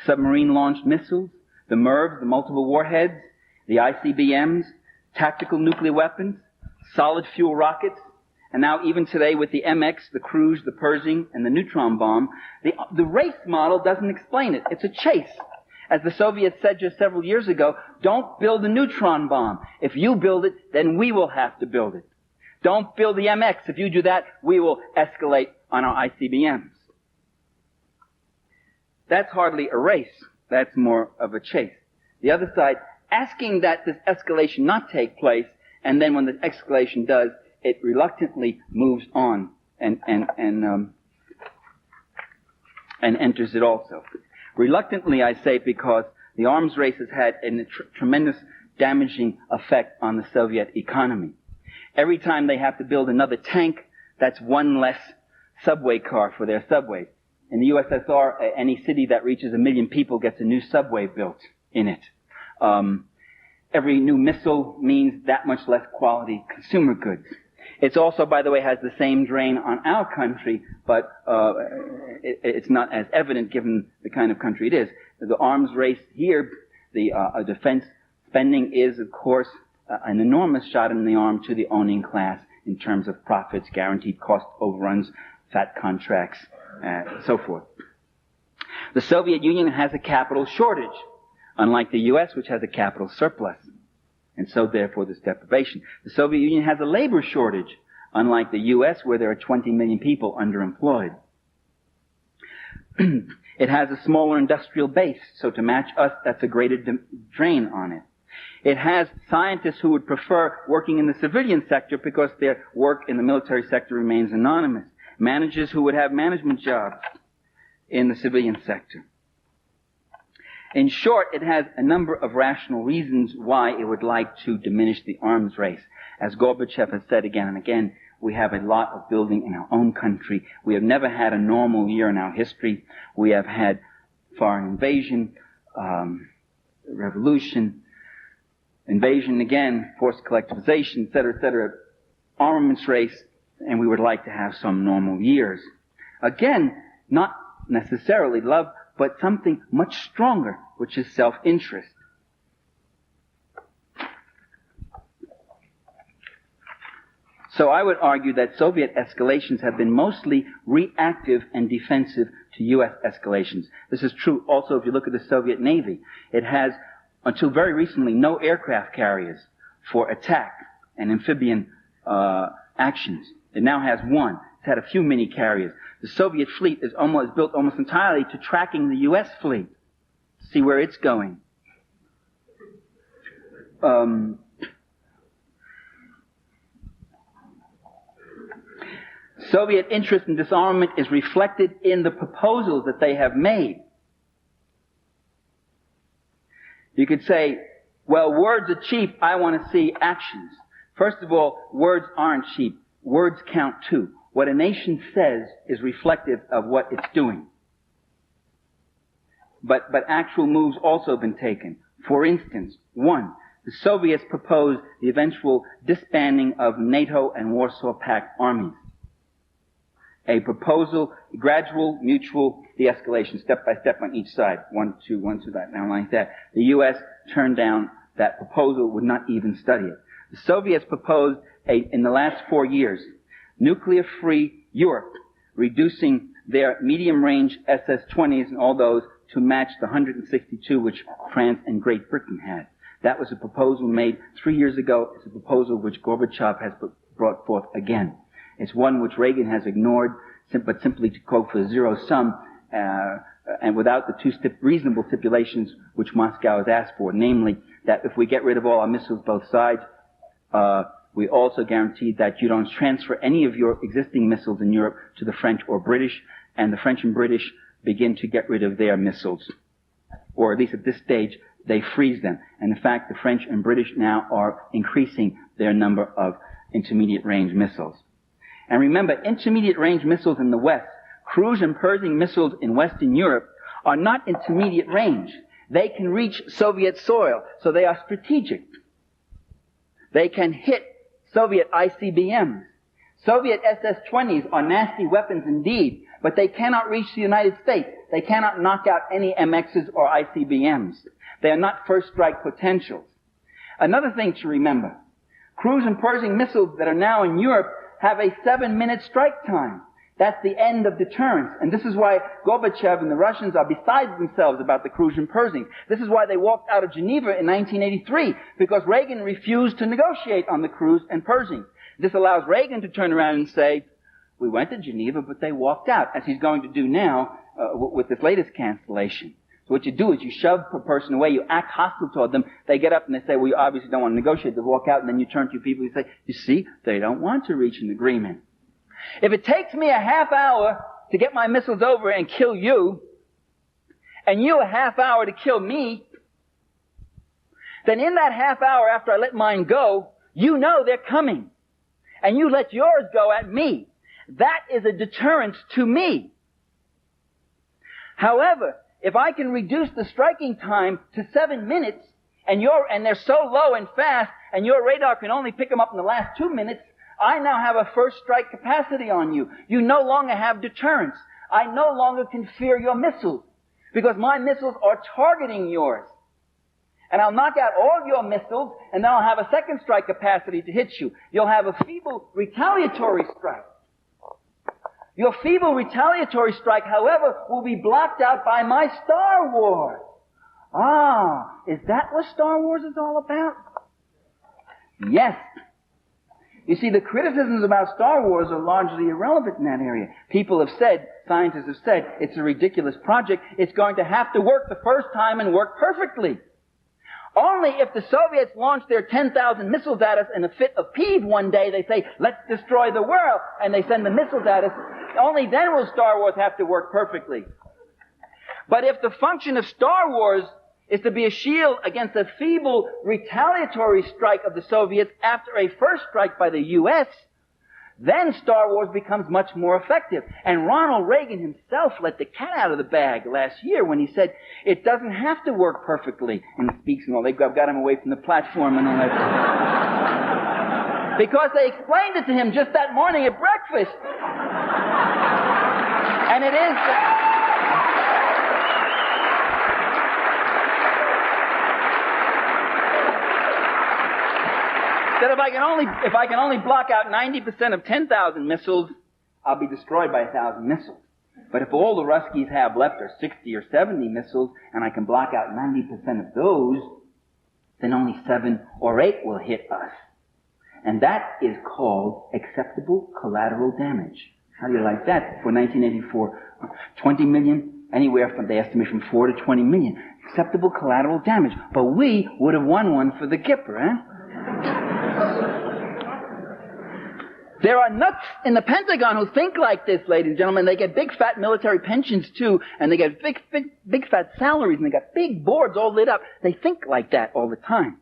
submarine-launched missiles, the MIRVs, the multiple warheads, the ICBMs, tactical nuclear weapons, solid-fuel rockets, and now even today with the MX, the cruise, the Pershing, and the neutron bomb. The race model doesn't explain it. It's a chase. As the Soviets said just several years ago, don't build a neutron bomb. If you build it, then we will have to build it. Don't build the MX. If you do that, we will escalate on our ICBMs. That's hardly a race. That's more of a chase. The other side, asking that this escalation not take place, and then when the escalation does, it reluctantly moves on and enters it also. Reluctantly, I say, because the arms race has had a tremendous damaging effect on the Soviet economy. Every time they have to build another tank, that's one less subway car for their subways. In the USSR, any city that reaches 1 million people gets a new subway built in it. Every new missile means that much less quality consumer goods. It's also, by the way, has the same drain on our country, but it's not as evident given the kind of country it is. The arms race here, the defense spending is, of course, an enormous shot in the arm to the owning class in terms of profits, guaranteed cost overruns, fat contracts, and so forth. The Soviet Union has a capital shortage, unlike the U.S., which has a capital surplus. And so, therefore, there's deprivation. The Soviet Union has a labor shortage, unlike the U.S., where there are 20 million people underemployed. It has a smaller industrial base, so to match us, that's a greater drain on it. It has scientists who would prefer working in the civilian sector because their work in the military sector remains anonymous. Managers who would have management jobs in the civilian sector. In short, it has a number of rational reasons why it would like to diminish the arms race. As Gorbachev has said again and again, we have a lot of building in our own country. We have never had a normal year in our history. We have had foreign invasion, revolution, invasion again, forced collectivization, etc., armaments race, and we would like to have some normal years. Again, not necessarily love, but something much stronger, which is self-interest. So I would argue that Soviet escalations have been mostly reactive and defensive to U.S. escalations. This is true also if you look at the Soviet Navy. It has, until very recently, no aircraft carriers for attack and amphibian actions. It now has one. It's had a few mini carriers. The Soviet fleet is built almost entirely to tracking the U.S. fleet, to see where it's going. Soviet interest in disarmament is reflected in the proposals that they have made. You could say, well, words are cheap, I want to see actions. First of all, words aren't cheap. Words count too. What a nation says is reflective of what it's doing. But actual moves also have been taken. For instance, one, the Soviets proposed the eventual disbanding of NATO and Warsaw Pact armies. A proposal, gradual, mutual de-escalation, step by step on each side. One, two, that, now like that. The U.S. turned down that proposal, would not even study it. The Soviets proposed, in the last 4 years, nuclear-free Europe reducing their medium-range SS-20s and all those to match the 162 which France and Great Britain had. That was a proposal made 3 years ago. It's a proposal which Gorbachev has brought forth again. It's one which Reagan has ignored, but simply to quote for zero sum, and without the two reasonable stipulations which Moscow has asked for, namely that if we get rid of all our missiles both sides, we also guarantee that you don't transfer any of your existing missiles in Europe to the French or British, and the French and British begin to get rid of their missiles. Or at least at this stage, they freeze them. And in fact, the French and British now are increasing their number of intermediate range missiles. And remember, intermediate range missiles in the West, cruise and Pershing missiles in Western Europe, are not intermediate range. They can reach Soviet soil, so they are strategic. They can hit Soviet ICBMs. Soviet SS-20s are nasty weapons indeed, but they cannot reach the United States. They cannot knock out any MXs or ICBMs. They are not first strike potentials. Another thing to remember, cruise and Pershing missiles that are now in Europe have a 7-minute strike time. That's the end of deterrence. And this is why Gorbachev and the Russians are beside themselves about the cruise and Pershing. This is why they walked out of Geneva in 1983, because Reagan refused to negotiate on the cruise and Pershing. This allows Reagan to turn around and say, we went to Geneva, but they walked out, as he's going to do now with this latest cancellation. So what you do is you shove a person away, you act hostile toward them, they get up and they say, well, you obviously don't want to negotiate, they walk out, and then you turn to your people and say, you see, they don't want to reach an agreement. If it takes me a half hour to get my missiles over and kill you, and you a half hour to kill me, then in that half hour after I let mine go, you know they're coming. And you let yours go at me. That is a deterrence to me. However, if I can reduce the striking time to 7 minutes, and they're so low and fast, and your radar can only pick them up in the last 2 minutes, I now have a first strike capacity on you. You no longer have deterrence. I no longer can fear your missiles, because my missiles are targeting yours. And I'll knock out all of your missiles, and then I'll have a second strike capacity to hit you. You'll have a feeble retaliatory strike. Your feeble retaliatory strike, however, will be blocked out by my Star Wars. Ah, is that what Star Wars is all about? Yes. You see, the criticisms about Star Wars are largely irrelevant in that area. People have said, scientists have said, it's a ridiculous project. It's going to have to work the first time and work perfectly. Only if the Soviets launch their 10,000 missiles at us in a fit of peeve one day, they say, let's destroy the world, and they send the missiles at us, only then will Star Wars have to work perfectly. But if the function of Star Wars is to be a shield against a feeble retaliatory strike of the Soviets after a first strike by the U.S., then Star Wars becomes much more effective. And Ronald Reagan himself let the cat out of the bag last year when he said, it doesn't have to work perfectly. And he speaks and all, they've got him away from the platform and all that. Because they explained it to him just that morning at breakfast. And it is... that if I can only block out 90% of 10,000 missiles, I'll be destroyed by 1,000 missiles. But if all the Ruskies have left are 60 or 70 missiles, and I can block out 90% of those, then only 7 or 8 will hit us. And that is called acceptable collateral damage. How do you like that? For 1984, 20 million, anywhere from, they estimate, from 4 to 20 million. Acceptable collateral damage. But we would have won one for the Gipper, eh? There are nuts in the Pentagon who think like this, ladies and gentlemen. They get big fat military pensions too, and they get big fat salaries, and they got big boards all lit up. They think like that all the time.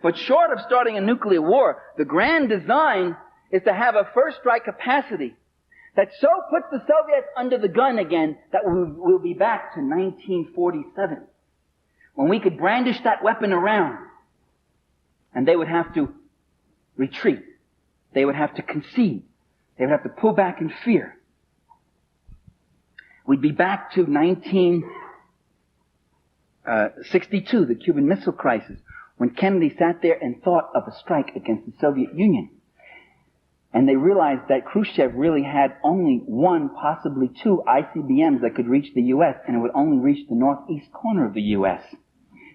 But short of starting a nuclear war, the grand design is to have a first strike capacity that so puts the Soviets under the gun again that we'll be back to 1947, when we could brandish that weapon around, and they would have to retreat. They would have to concede. They would have to pull back in fear. We'd be back to 1962, the Cuban Missile Crisis, when Kennedy sat there and thought of a strike against the Soviet Union. And they realized that Khrushchev really had only one, possibly two ICBMs that could reach the U.S., and it would only reach the northeast corner of the U.S.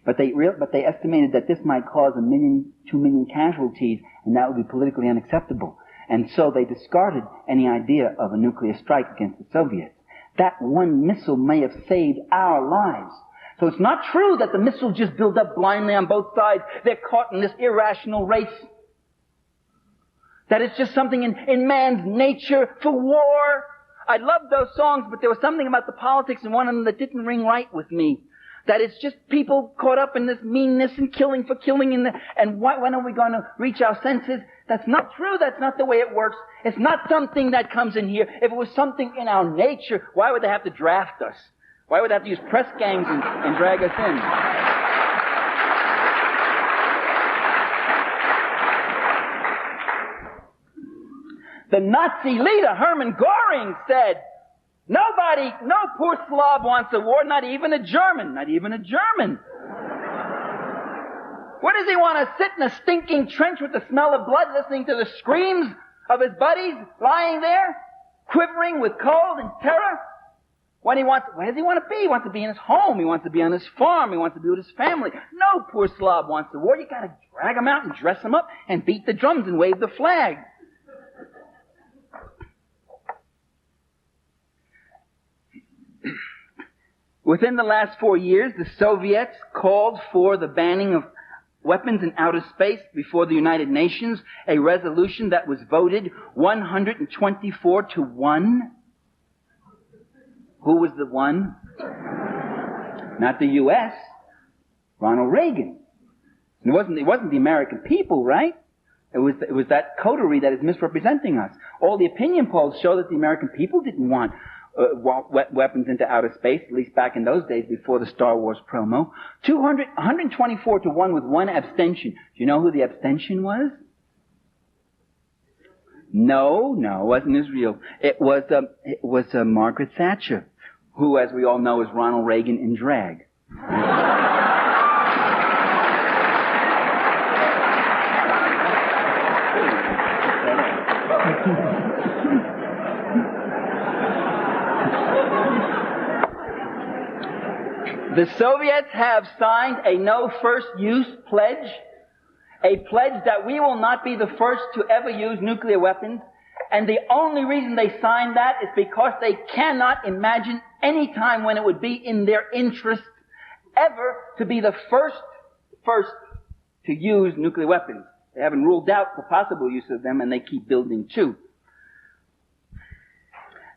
But they estimated that this might cause 1 million, 2 million casualties, and that would be politically unacceptable. And so they discarded any idea of a nuclear strike against the Soviets. That one missile may have saved our lives. So it's not true that the missiles just build up blindly on both sides. They're caught in this irrational race. That it's just something in man's nature for war. I loved those songs, but there was something about the politics in one of them that didn't ring right with me. That it's just people caught up in this meanness and killing for killing, and when are we going to reach our senses? That's not true. That's not the way it works. It's not something that comes in here. If it was something in our nature, why would they have to draft us? Why would they have to use press gangs and drag us in? The Nazi leader, Hermann Göring, said, no poor Slav wants a war, not even a German. What does he want to sit in a stinking trench with the smell of blood, listening to the screams of his buddies lying there, quivering with cold and terror? Where does he want to be? He wants to be in his home. He wants to be on his farm. He wants to be with his family. No poor Slav wants a war. You got to drag him out and dress him up and beat the drums and wave the flag. Within the last 4 years, the Soviets called for the banning of weapons in outer space before the United Nations, a resolution that was voted 124 to 1. Who was the one? Not the U.S. Ronald Reagan. It wasn't the American people, right? It was that coterie that is misrepresenting us. All the opinion polls show that the American people didn't want weapons into outer space, at least back in those days before the Star Wars promo. 124 to 1 with one abstention. Do you know who the abstention was? No, it wasn't Israel. It was Margaret Thatcher, who, as we all know, is Ronald Reagan in drag. The Soviets have signed a no first use pledge, a pledge that we will not be the first to ever use nuclear weapons, and the only reason they signed that is because they cannot imagine any time when it would be in their interest ever to be the first to use nuclear weapons. They haven't ruled out the possible use of them, and they keep building too.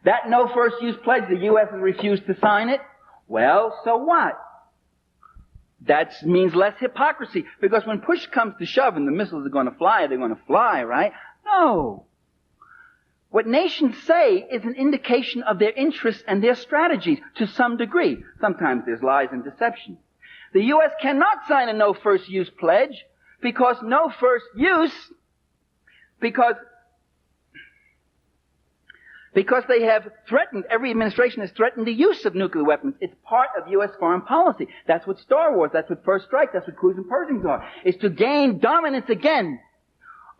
That no first use pledge, the U.S. has refused to sign it. Well, so what? That means less hypocrisy, because when push comes to shove and the missiles are going to fly, they're going to fly, right? No. What nations say is an indication of their interests and their strategies to some degree. Sometimes there's lies and deception. The U.S. cannot sign a no first use pledge because no first use, because they have threatened, every administration has threatened the use of nuclear weapons. It's part of U.S. foreign policy. That's what Star Wars, that's what First Strike, that's what Cruise and Pershings are. Is to gain dominance again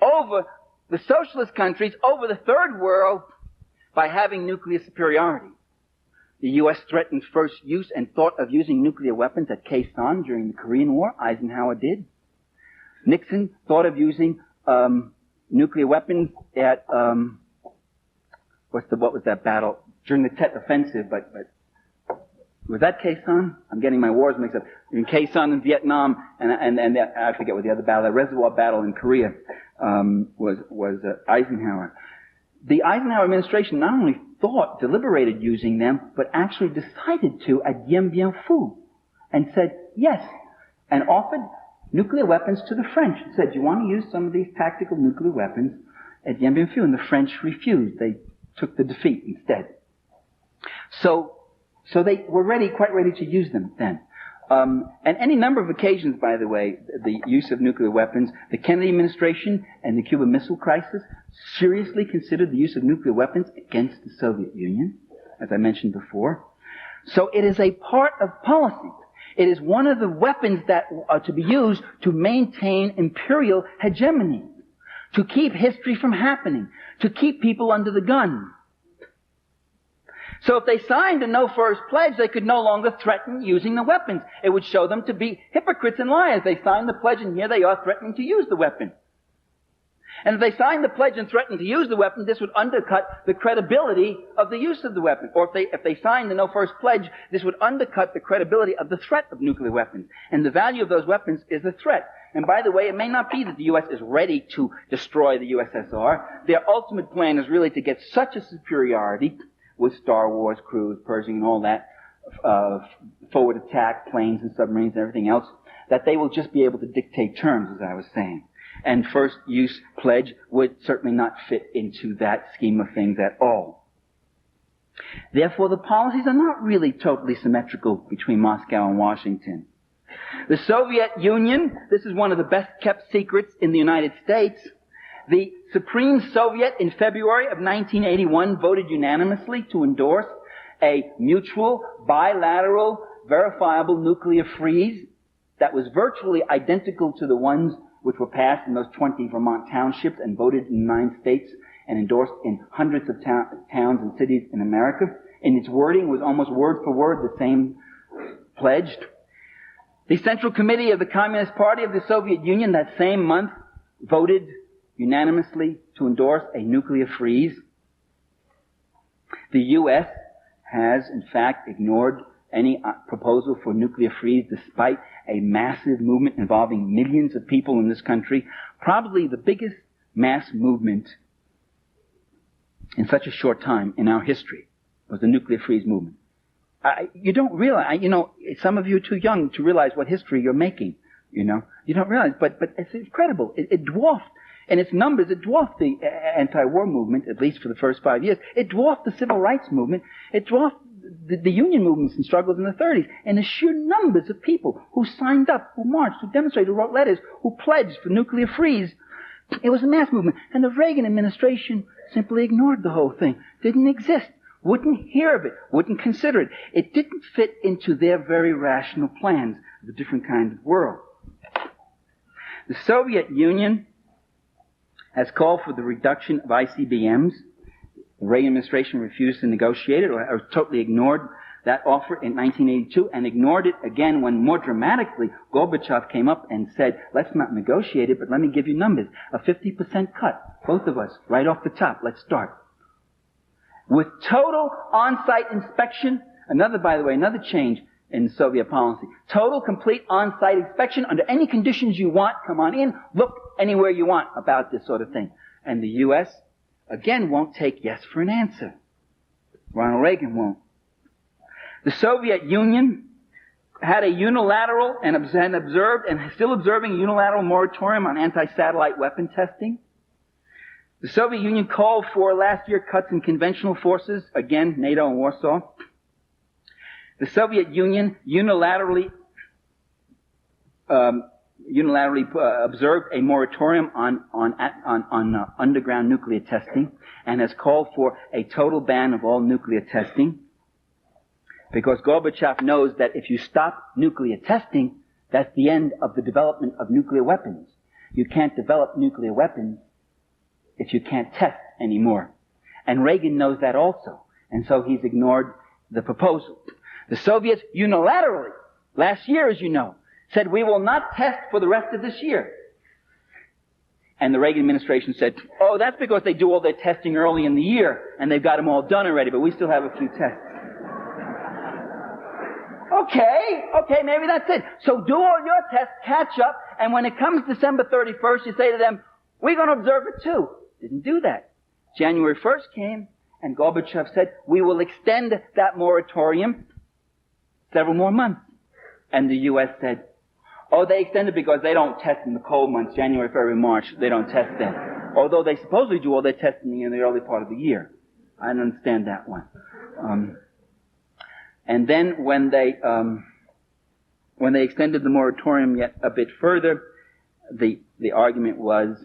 over the socialist countries, over the third world, by having nuclear superiority. The U.S. threatened first use and thought of using nuclear weapons at Khe Sanh during the Korean War. Eisenhower did. Nixon thought of using nuclear weapons at what was that battle? During the Tet Offensive, but was that Khe Sanh? I'm getting my wars mixed up. In Khe Sanh in Vietnam, and I forget what the other battle, the Reservoir Battle in Korea, was Eisenhower. The Eisenhower administration not only deliberated using them, but actually decided to at Dien Bien Phu, and said yes, and offered nuclear weapons to the French. Said, "Do you want to use some of these tactical nuclear weapons at Dien Bien Phu?" And the French refused. They took the defeat instead. So they were quite ready to use them then. And any number of occasions, by the way, the use of nuclear weapons, the Kennedy administration and the Cuban Missile Crisis seriously considered the use of nuclear weapons against the Soviet Union, as I mentioned before. So it is a part of policy. It is one of the weapons that are to be used to maintain imperial hegemony. to keep history from happening, to keep people under the gun. So if they signed a no first pledge, they could no longer threaten using the weapons. It would show them to be hypocrites and liars. They signed the pledge and here they are threatening to use the weapon. And if they signed the pledge and threatened to use the weapon, this would undercut the credibility of the use of the weapon. Or if they signed the no first pledge, this would undercut the credibility of the threat of nuclear weapons. And the value of those weapons is the threat. And by the way, it may not be that the U.S. is ready to destroy the USSR. Their ultimate plan is really to get such a superiority with Star Wars crews, Pershing and all that, forward attack planes and submarines and everything else, that they will just be able to dictate terms, as I was saying. And first use pledge would certainly not fit into that scheme of things at all. Therefore, the policies are not really totally symmetrical between Moscow and Washington. The Soviet Union, this is one of the best kept secrets in the United States. The Supreme Soviet in February of 1981 voted unanimously to endorse a mutual, bilateral, verifiable nuclear freeze that was virtually identical to the ones which were passed in those 20 Vermont townships and voted in 9 states and endorsed in hundreds of towns and cities in America. And its wording was almost word for word the same pledged. The Central Committee of the Communist Party of the Soviet Union that same month voted unanimously to endorse a nuclear freeze. The U.S. has, in fact, ignored any proposal for nuclear freeze despite a massive movement involving millions of people in this country. Probably the biggest mass movement in such a short time in our history was the nuclear freeze movement. You don't realize, some of you are too young to realize what history you're making, You don't realize, but it's incredible. It dwarfed, in its numbers, it dwarfed the anti-war movement, at least for the first 5 years. It dwarfed the civil rights movement. It dwarfed the union movements and struggles in the 30s. And the sheer numbers of people who signed up, who marched, who demonstrated, who wrote letters, who pledged for nuclear freeze, it was a mass movement. And the Reagan administration simply ignored the whole thing. Didn't exist. Wouldn't hear of it. Wouldn't consider it. It didn't fit into their very rational plans of a different kind of world. The Soviet Union has called for the reduction of ICBMs. The Reagan administration refused to negotiate it, or totally ignored that offer in 1982, and ignored it again when, more dramatically, Gorbachev came up and said, let's not negotiate it, but let me give you numbers. A 50% cut, both of us, right off the top. Let's start. With total on-site inspection, by the way, another change in Soviet policy. Total, complete on-site inspection under any conditions you want. Come on in, look anywhere you want about this sort of thing. And the U.S., again, won't take yes for an answer. Ronald Reagan won't. The Soviet Union had a unilateral and observed and still observing a unilateral moratorium on anti-satellite weapon testing. The Soviet Union called for last year cuts in conventional forces, again, NATO and Warsaw. The Soviet Union unilaterally observed a moratorium on underground nuclear testing and has called for a total ban of all nuclear testing, because Gorbachev knows that if you stop nuclear testing, that's the end of the development of nuclear weapons. You can't develop nuclear weapons if you can't test anymore. And Reagan knows that also. And so he's ignored the proposal. The Soviets unilaterally, last year as you know, said we will not test for the rest of this year. And the Reagan administration said, oh, that's because they do all their testing early in the year and they've got them all done already, but we still have a few tests. Okay, maybe that's it. So do all your tests, catch up, and when it comes December 31st, you say to them, we're going to observe it too. Didn't do that. January 1st came, and Gorbachev said, we will extend that moratorium several more months. And the U.S. said, oh, they extended because they don't test in the cold months, January, February, March. They don't test then. Although they supposedly do all their testing in the early part of the year. I don't understand that one. And then when they extended the moratorium yet a bit further, the argument was,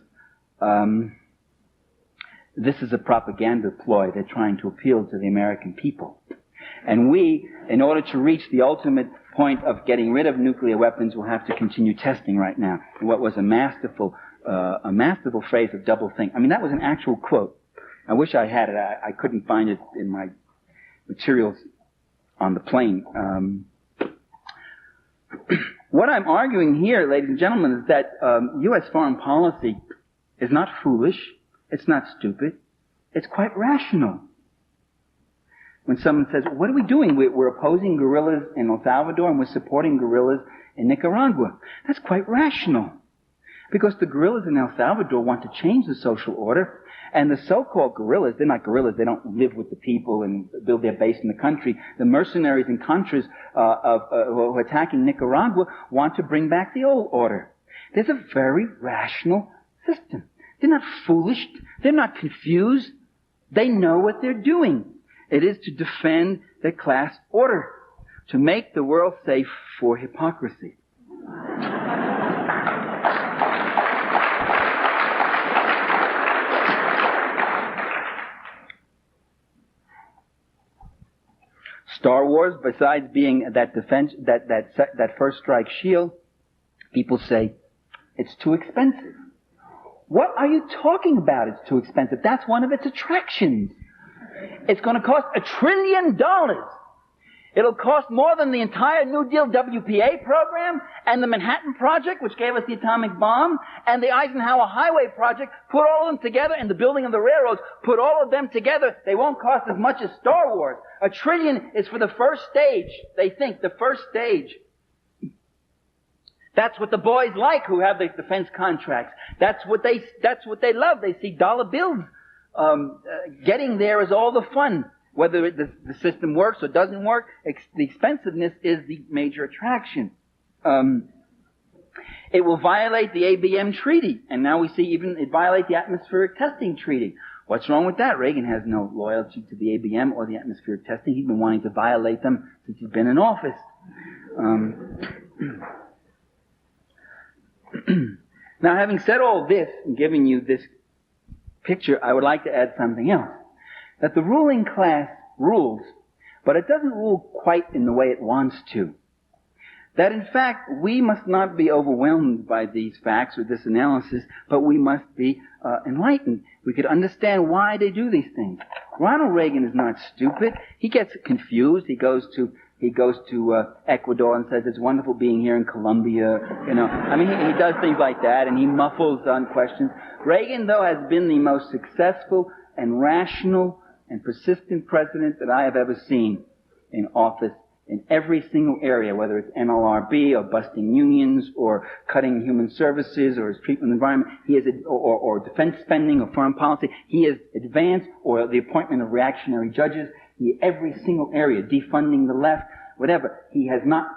this is a propaganda ploy. They're trying to appeal to the American people. And we, in order to reach the ultimate point of getting rid of nuclear weapons, will have to continue testing right now. What was a masterful a masterful phrase of double think. I mean, that was an actual quote. I wish I had it. I couldn't find it in my materials on the plane. What I'm arguing here, ladies and gentlemen, is that U.S. foreign policy is not foolish. It's not stupid. It's quite rational. When someone says, what are we doing? We're opposing guerrillas in El Salvador and we're supporting guerrillas in Nicaragua. That's quite rational. Because the guerrillas in El Salvador want to change the social order, and the so-called guerrillas, they're not guerrillas, they don't live with the people and build their base in the country. The mercenaries and contras who are attacking Nicaragua want to bring back the old order. There's a very rational system. They're not foolish. They're not confused. They know what they're doing. It is to defend the class order, to make the world safe for hypocrisy. Star Wars, besides being that defense, that first strike shield, people say it's too expensive. What are you talking about? It's too expensive. That's one of its attractions. It's going to cost $1 trillion. It'll cost more than the entire New Deal WPA program and the Manhattan Project, which gave us the atomic bomb, and the Eisenhower Highway Project. Put all of them together, and the building of the railroads, put all of them together, they won't cost as much as Star Wars. $1 trillion is for the first stage. They think the first stage. That's what the boys like who have the defense contracts. That's what they love. They see dollar bills. Getting there is all the fun. Whether the system works or doesn't work, the expensiveness is the major attraction. It will violate the ABM treaty, and now we see even it violate the atmospheric testing treaty. What's wrong with that? Reagan has no loyalty to the ABM or the atmospheric testing. He's been wanting to violate them since he's been in office. Now, having said all this and giving you this picture, I would like to add something else. That the ruling class rules, but it doesn't rule quite in the way it wants to. That in fact, we must not be overwhelmed by these facts or this analysis, but we must be enlightened. We could understand why they do these things. Ronald Reagan is not stupid. He gets confused. He goes to Ecuador and says, it's wonderful being here in Colombia. You know, I mean, he does things like that, and he muffles on questions. Reagan, though, has been the most successful and rational and persistent president that I have ever seen in office in every single area, whether it's NLRB or busting unions or cutting human services or his treatment of the environment, or defense spending or foreign policy. He has advanced, or the appointment of reactionary judges. Every single area, defunding the left, whatever. He has not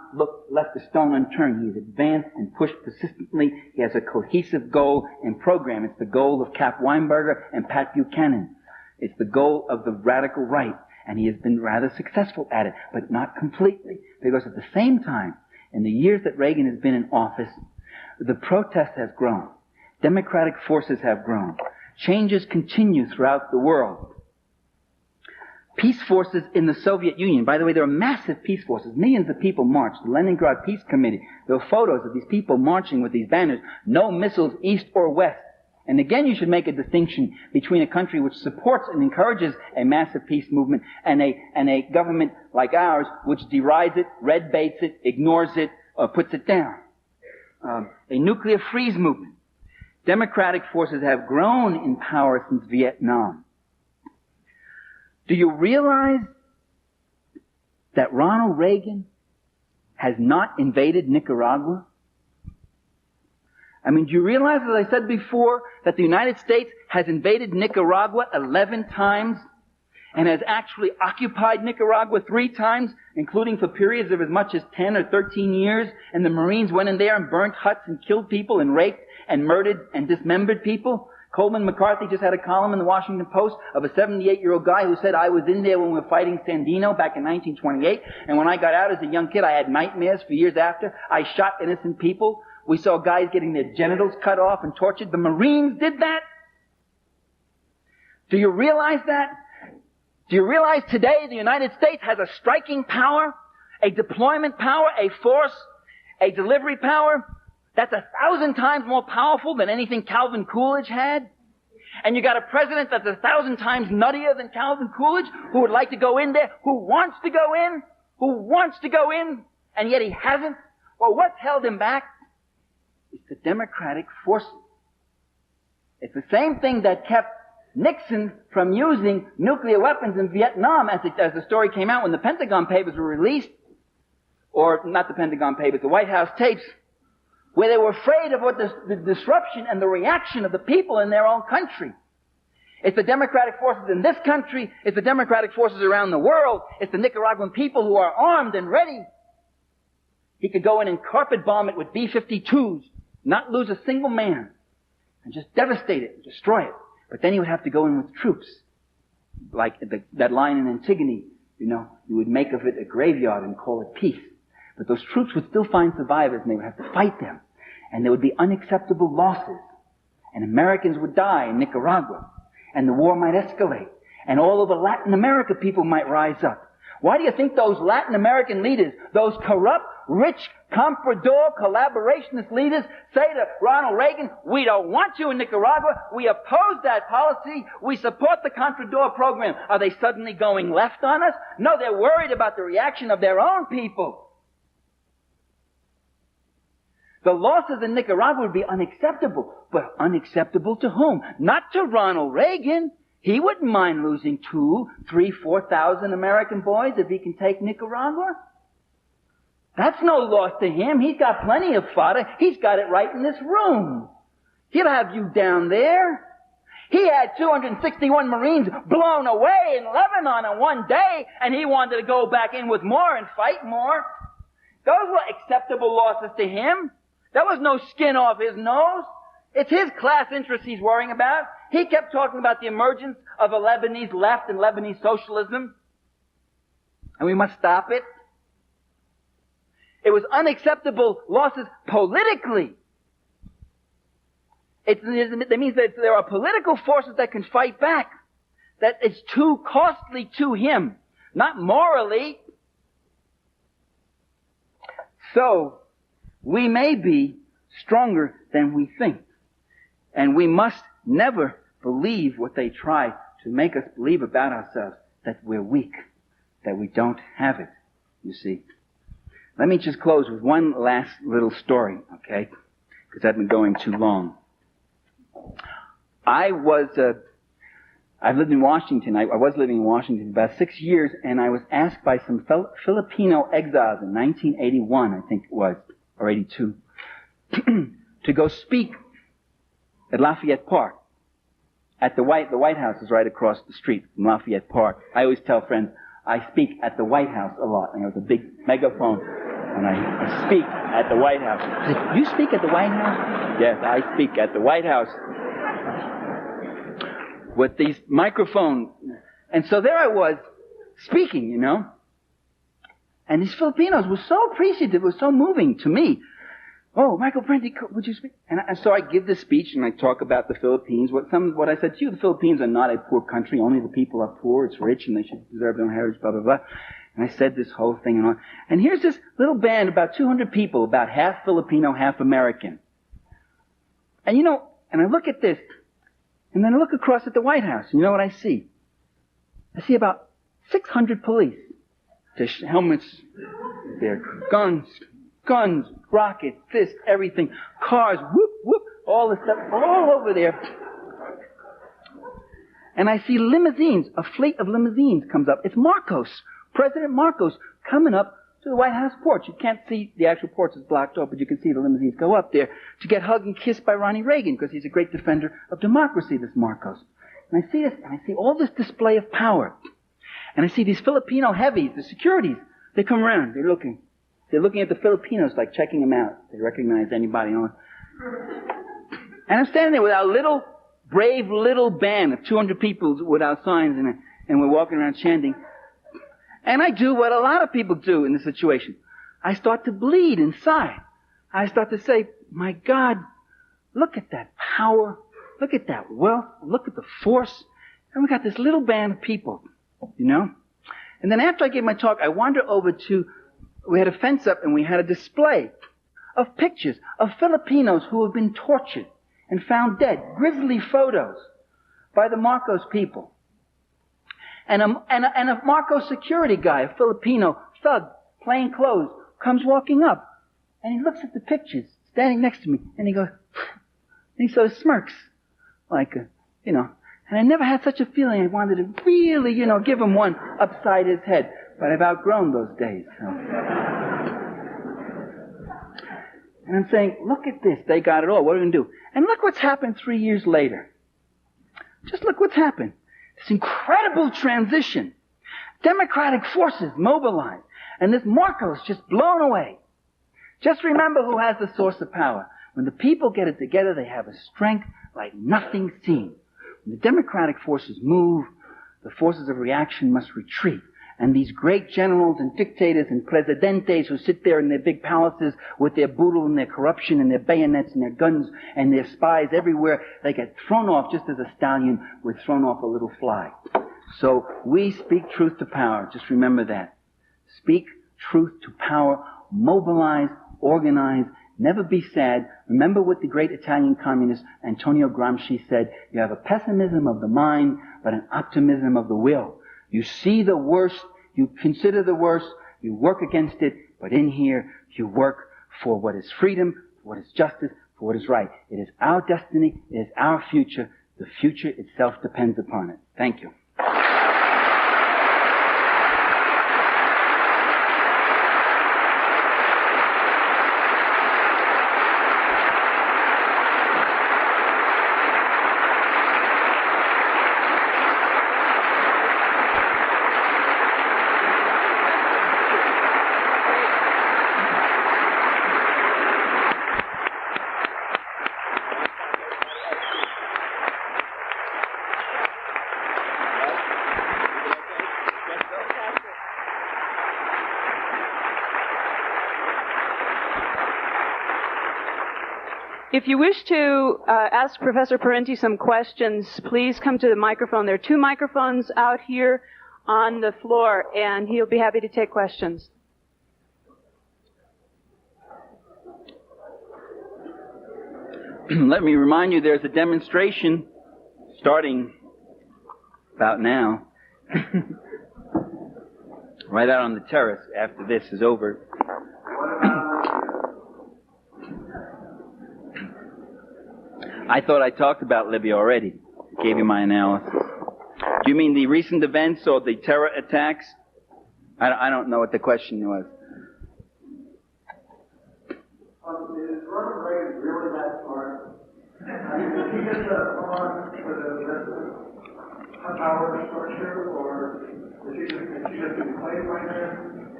left a stone unturned. He has advanced and pushed persistently. He has a cohesive goal and program. It's the goal of Cap Weinberger and Pat Buchanan. It's the goal of the radical right. And he has been rather successful at it, but not completely. Because at the same time, in the years that Reagan has been in office, the protest has grown. Democratic forces have grown. Changes continue throughout the world. Peace forces in the Soviet Union. By the way, there are massive peace forces. Millions of people marched. The Leningrad Peace Committee. There are photos of these people marching with these banners. No missiles east or west. And again, you should make a distinction between a country which supports and encourages a massive peace movement and a government like ours which derides it, red baits it, ignores it, or puts it down. A nuclear freeze movement. Democratic forces have grown in power since Vietnam. Do you realize that Ronald Reagan has not invaded Nicaragua? I mean, do you realize, as I said before, that the United States has invaded Nicaragua 11 times and has actually occupied Nicaragua 3 times, including for periods of as much as 10 or 13 years, and the Marines went in there and burnt huts and killed people and raped and murdered and dismembered people? Coleman McCarthy just had a column in the Washington Post of a 78-year-old guy who said, I was in there when we were fighting Sandino back in 1928, and when I got out as a young kid, I had nightmares for years after. I shot innocent people. We saw guys getting their genitals cut off and tortured. The Marines did that. Do you realize that? Do you realize today the United States has a striking power, a deployment power, a force, a delivery power that's 1,000 times more powerful than anything Calvin Coolidge had. And you got a president that's 1,000 times nuttier than Calvin Coolidge, who would like to go in there, who wants to go in, and yet he hasn't. Well, what's held him back? It's the democratic forces. It's the same thing that kept Nixon from using nuclear weapons in Vietnam as the story came out when the Pentagon Papers were released, or not the Pentagon Papers, the White House tapes, where they were afraid of what the disruption and the reaction of the people in their own country. It's the democratic forces in this country, it's the democratic forces around the world, it's the Nicaraguan people who are armed and ready. He could go in and carpet bomb it with B-52s, not lose a single man, and just devastate it, destroy it. But then he would have to go in with troops. Like that line in Antigone, you would make of it a graveyard and call it peace. But those troops would still find survivors and they would have to fight them. And there would be unacceptable losses. And Americans would die in Nicaragua. And the war might escalate. And all over Latin America people might rise up. Why do you think those Latin American leaders, those corrupt, rich, comprador, collaborationist leaders say to Ronald Reagan, we don't want you in Nicaragua, we oppose that policy, we support the Contrador program? Are they suddenly going left on us? No, they're worried about the reaction of their own people. The losses in Nicaragua would be unacceptable. But unacceptable to whom? Not to Ronald Reagan. He wouldn't mind losing 2,000, 3,000, 4,000 American boys if he can take Nicaragua. That's no loss to him. He's got plenty of fodder. He's got it right in this room. He'll have you down there. He had 261 Marines blown away in Lebanon in one day, and he wanted to go back in with more and fight more. Those were acceptable losses to him. That was no skin off his nose. It's his class interests he's worrying about. He kept talking about the emergence of a Lebanese left and Lebanese socialism. And we must stop it. It was unacceptable losses politically. It means that there are political forces that can fight back. That it's too costly to him. Not morally. So, we may be stronger than we think. And we must never believe what they try to make us believe about ourselves, that we're weak, that we don't have it, you see. Let me just close with one last little story, okay? Because I've been going too long. I've lived in Washington. I was living in Washington for about 6 years, and I was asked by some Filipino exiles in 1981, I think it was, or 82, to go speak at Lafayette Park. At the White House is right across the street from Lafayette Park. I always tell friends, I speak at the White House a lot. And I have a big megaphone, and I speak at the White House. I say, you speak at the White House? Yes, I speak at the White House. With these microphones. And so there I was, speaking, And these Filipinos were so appreciative, it was so moving to me. Oh, Michael Parenti, would you speak? And so I give this speech and I talk about the Philippines. What I said to you, the Philippines are not a poor country. Only the people are poor. It's rich and they should deserve their own heritage, blah, blah, blah. And I said this whole thing and on. And here's this little band, about 200 people, about half Filipino, half American. And and I look at this, and then I look across at the White House, and you know what I see? I see about 600 police. Their helmets, their guns, rockets, this, everything, cars, whoop, whoop, all this stuff, all over there. And I see limousines, a fleet of limousines comes up. It's Marcos, President Marcos, coming up to the White House porch. You can't see the actual porch, is blocked off, but you can see the limousines go up there to get hugged and kissed by Ronnie Reagan, because he's a great defender of democracy, this Marcos. And I see this, and I see all this display of power. And I see these Filipino heavies, the securities, they come around, they're looking. They're looking at the Filipinos, like checking them out. They recognize anybody on. And I'm standing there with our little, brave little band of 200 people with our signs, and we're walking around chanting. And I do what a lot of people do in this situation. I start to bleed inside. I start to say, my God, look at that power. Look at that wealth. Look at the force. And we got this little band of people, And then after I gave my talk, I wandered over to, we had a fence up and we had a display of pictures of Filipinos who have been tortured and found dead. Grisly photos by the Marcos people. And a Marcos security guy, a Filipino thug, plain clothes, comes walking up. And he looks at the pictures, standing next to me, and he goes, and he sort of smirks. Like, and I never had such a feeling I wanted to really, give him one upside his head. But I've outgrown those days. So. And I'm saying, look at this. They got it all. What are we going to do? And look what's happened 3 years later. Just look what's happened. This incredible transition. Democratic forces mobilized. And this Marcos just blown away. Just remember who has the source of power. When the people get it together, they have a strength like nothing seen. When the democratic forces move, the forces of reaction must retreat. And these great generals and dictators and presidentes who sit there in their big palaces with their boodle and their corruption and their bayonets and their guns and their spies everywhere, they get thrown off just as a stallion would thrown off a little fly. So we speak truth to power. Just remember that. Speak truth to power. Mobilize, organize, never be sad. Remember what the great Italian communist Antonio Gramsci said. You have a pessimism of the mind, but an optimism of the will. You see the worst, you consider the worst, you work against it, but in here you work for what is freedom, for what is justice, for what is right. It is our destiny, it is our future. The future itself depends upon it. Thank you. If you wish to ask Professor Parenti some questions, please come to the microphone. There are 2 microphones out here on the floor, and he'll be happy to take questions. Let me remind you, there's a demonstration starting about now, right out on the terrace after this is over. I thought I talked about Libya already. Gave you my analysis. Do you mean the recent events or the terror attacks? I don't know what the question was. Is Ronald Reagan really that smart? Did he get the on for the power structure, or is he just being played by him,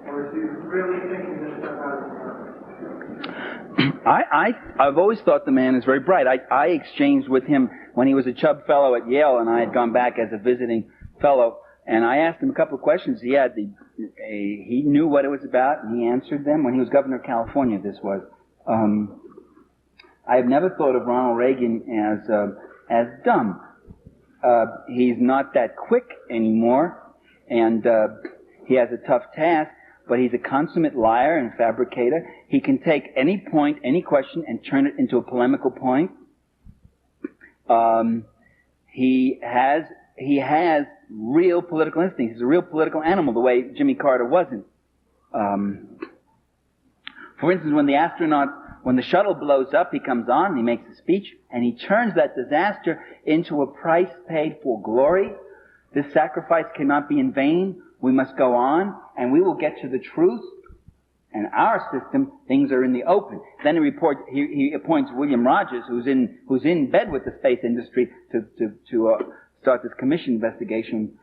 or is he really thinking this stuff out of his mind? I've always thought the man is very bright. I exchanged with him when he was a Chubb Fellow at Yale, and I had gone back as a visiting fellow, and I asked him a couple of questions. He knew what it was about, and he answered them. When he was governor of California, this was. I have never thought of Ronald Reagan as dumb. He's not that quick anymore, and he has a tough task. But he's a consummate liar and fabricator. He can take any point, any question, and turn it into a polemical point. He has real political instincts. He's a real political animal, the way Jimmy Carter wasn't. For instance, when the shuttle blows up, he comes on, he makes a speech, and he turns that disaster into a price paid for glory. This sacrifice cannot be in vain. We must go on, and we will get to the truth. And our system, things are in the open. Then he appoints William Rogers, who's in bed with the space industry, to start this commission investigation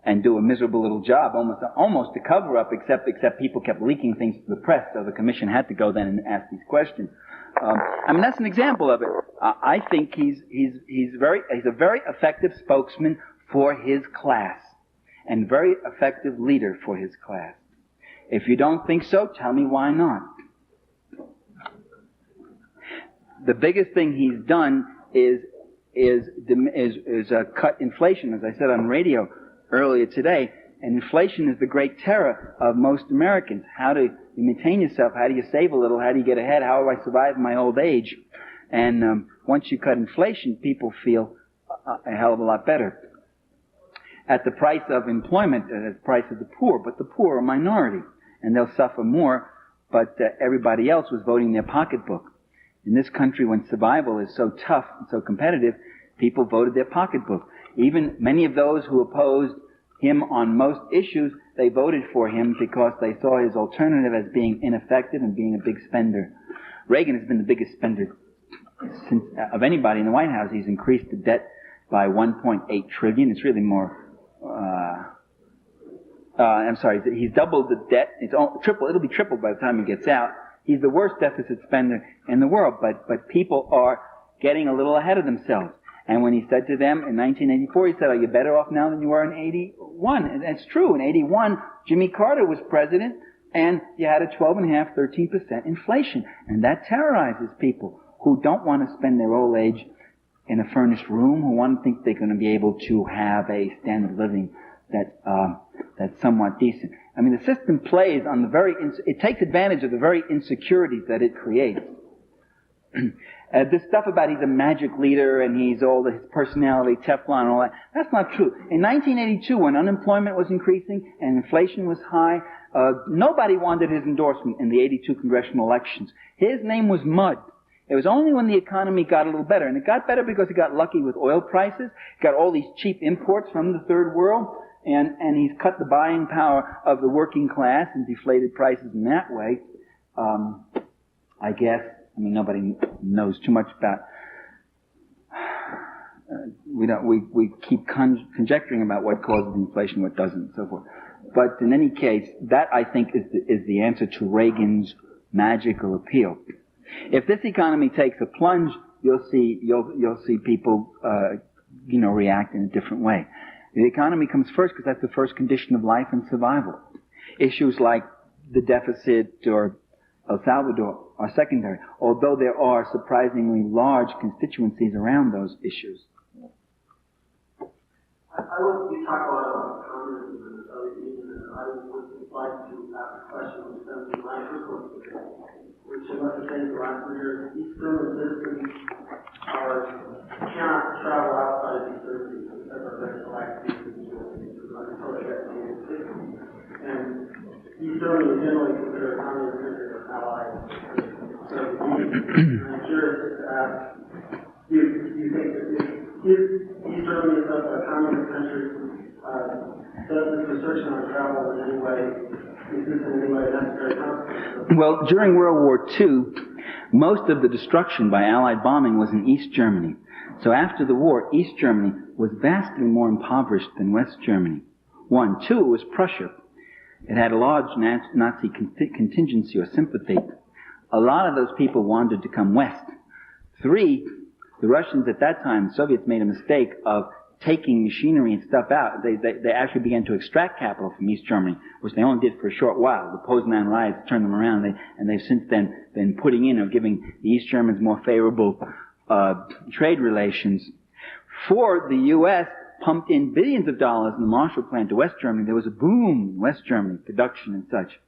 and do a miserable little job, almost a cover up, except people kept leaking things to the press, so the commission had to go then and ask these questions. That's an example of it. I think he's a very effective spokesman for his class. And very effective leader for his class. If you don't think so, tell me why not. The biggest thing he's done is cut inflation, as I said on radio earlier today. And inflation is the great terror of most Americans. How to you maintain yourself? How do you save a little? How do you get ahead? How do I survive my old age? And once you cut inflation, people feel a hell of a lot better. At the price of employment, at the price of the poor, but the poor are a minority, and they'll suffer more, but everybody else was voting their pocketbook. In this country, when survival is so tough and so competitive, people voted their pocketbook. Even many of those who opposed him on most issues, they voted for him because they saw his alternative as being ineffective and being a big spender. Reagan has been the biggest spender since, of anybody in the White House. He's increased the debt by $1.8 trillion. It's really more. He's doubled the debt. It'll be tripled by the time he gets out. He's the worst deficit spender in the world, but people are getting a little ahead of themselves. And when he said to them in 1984, he said, "Are you better off now than you were in 81?" And it's true. In 81, Jimmy Carter was president, and you had a 12.5%, 13% inflation. And that terrorizes people who don't want to spend their old age in a furnished room, who want to think they're going to be able to have a standard of living that's somewhat decent. I mean, the system plays on it takes advantage of the very insecurities that it creates. This stuff about he's a magic leader and he's his personality, Teflon and all that, that's not true. In 1982, when unemployment was increasing and inflation was high, nobody wanted his endorsement in the 82 congressional elections. His name was mud. It was only when the economy got a little better, and it got better because he got lucky with oil prices, got all these cheap imports from the third world, and he's cut the buying power of the working class and deflated prices in that way. I guess. I mean, nobody knows too much about. We keep conjecturing about what causes inflation, what doesn't, and so forth. But in any case, that I think is the answer to Reagan's magical appeal. If this economy takes a plunge, you'll see people react in a different way. The economy comes first because that's the first condition of life and survival. Issues like the deficit or El Salvador are secondary, although there are surprisingly large constituencies around those issues. You talk a lot about communism and the Soviet Union, and I would like to ask a question which stems from my personal experience, which I must have said the last 2 years, East German citizens cannot travel outside of East Germany because of their select visas until they get to the city. And East Germany is generally considered a communist country or allied country. So I'm curious to ask, do you think that if East Germany is a communist country, does this restriction on travel in any way, is this in any way necessary consequence? Well, during World War II, most of the destruction by Allied bombing was in East Germany. So after the war, East Germany was vastly more impoverished than West Germany. 1. 2, it was Prussia. It had a large Nazi contingency or sympathy. A lot of those people wanted to come west. 3, the Russians at that time, the Soviets made a mistake of taking machinery and stuff out. They actually began to extract capital from East Germany, which they only did for a short while. The Poznan riots turned them around, and they've since then been putting in or giving the East Germans more favorable trade relations. 4, the U.S. pumped in billions of dollars in the Marshall Plan to West Germany. There was a boom in West Germany, production and such.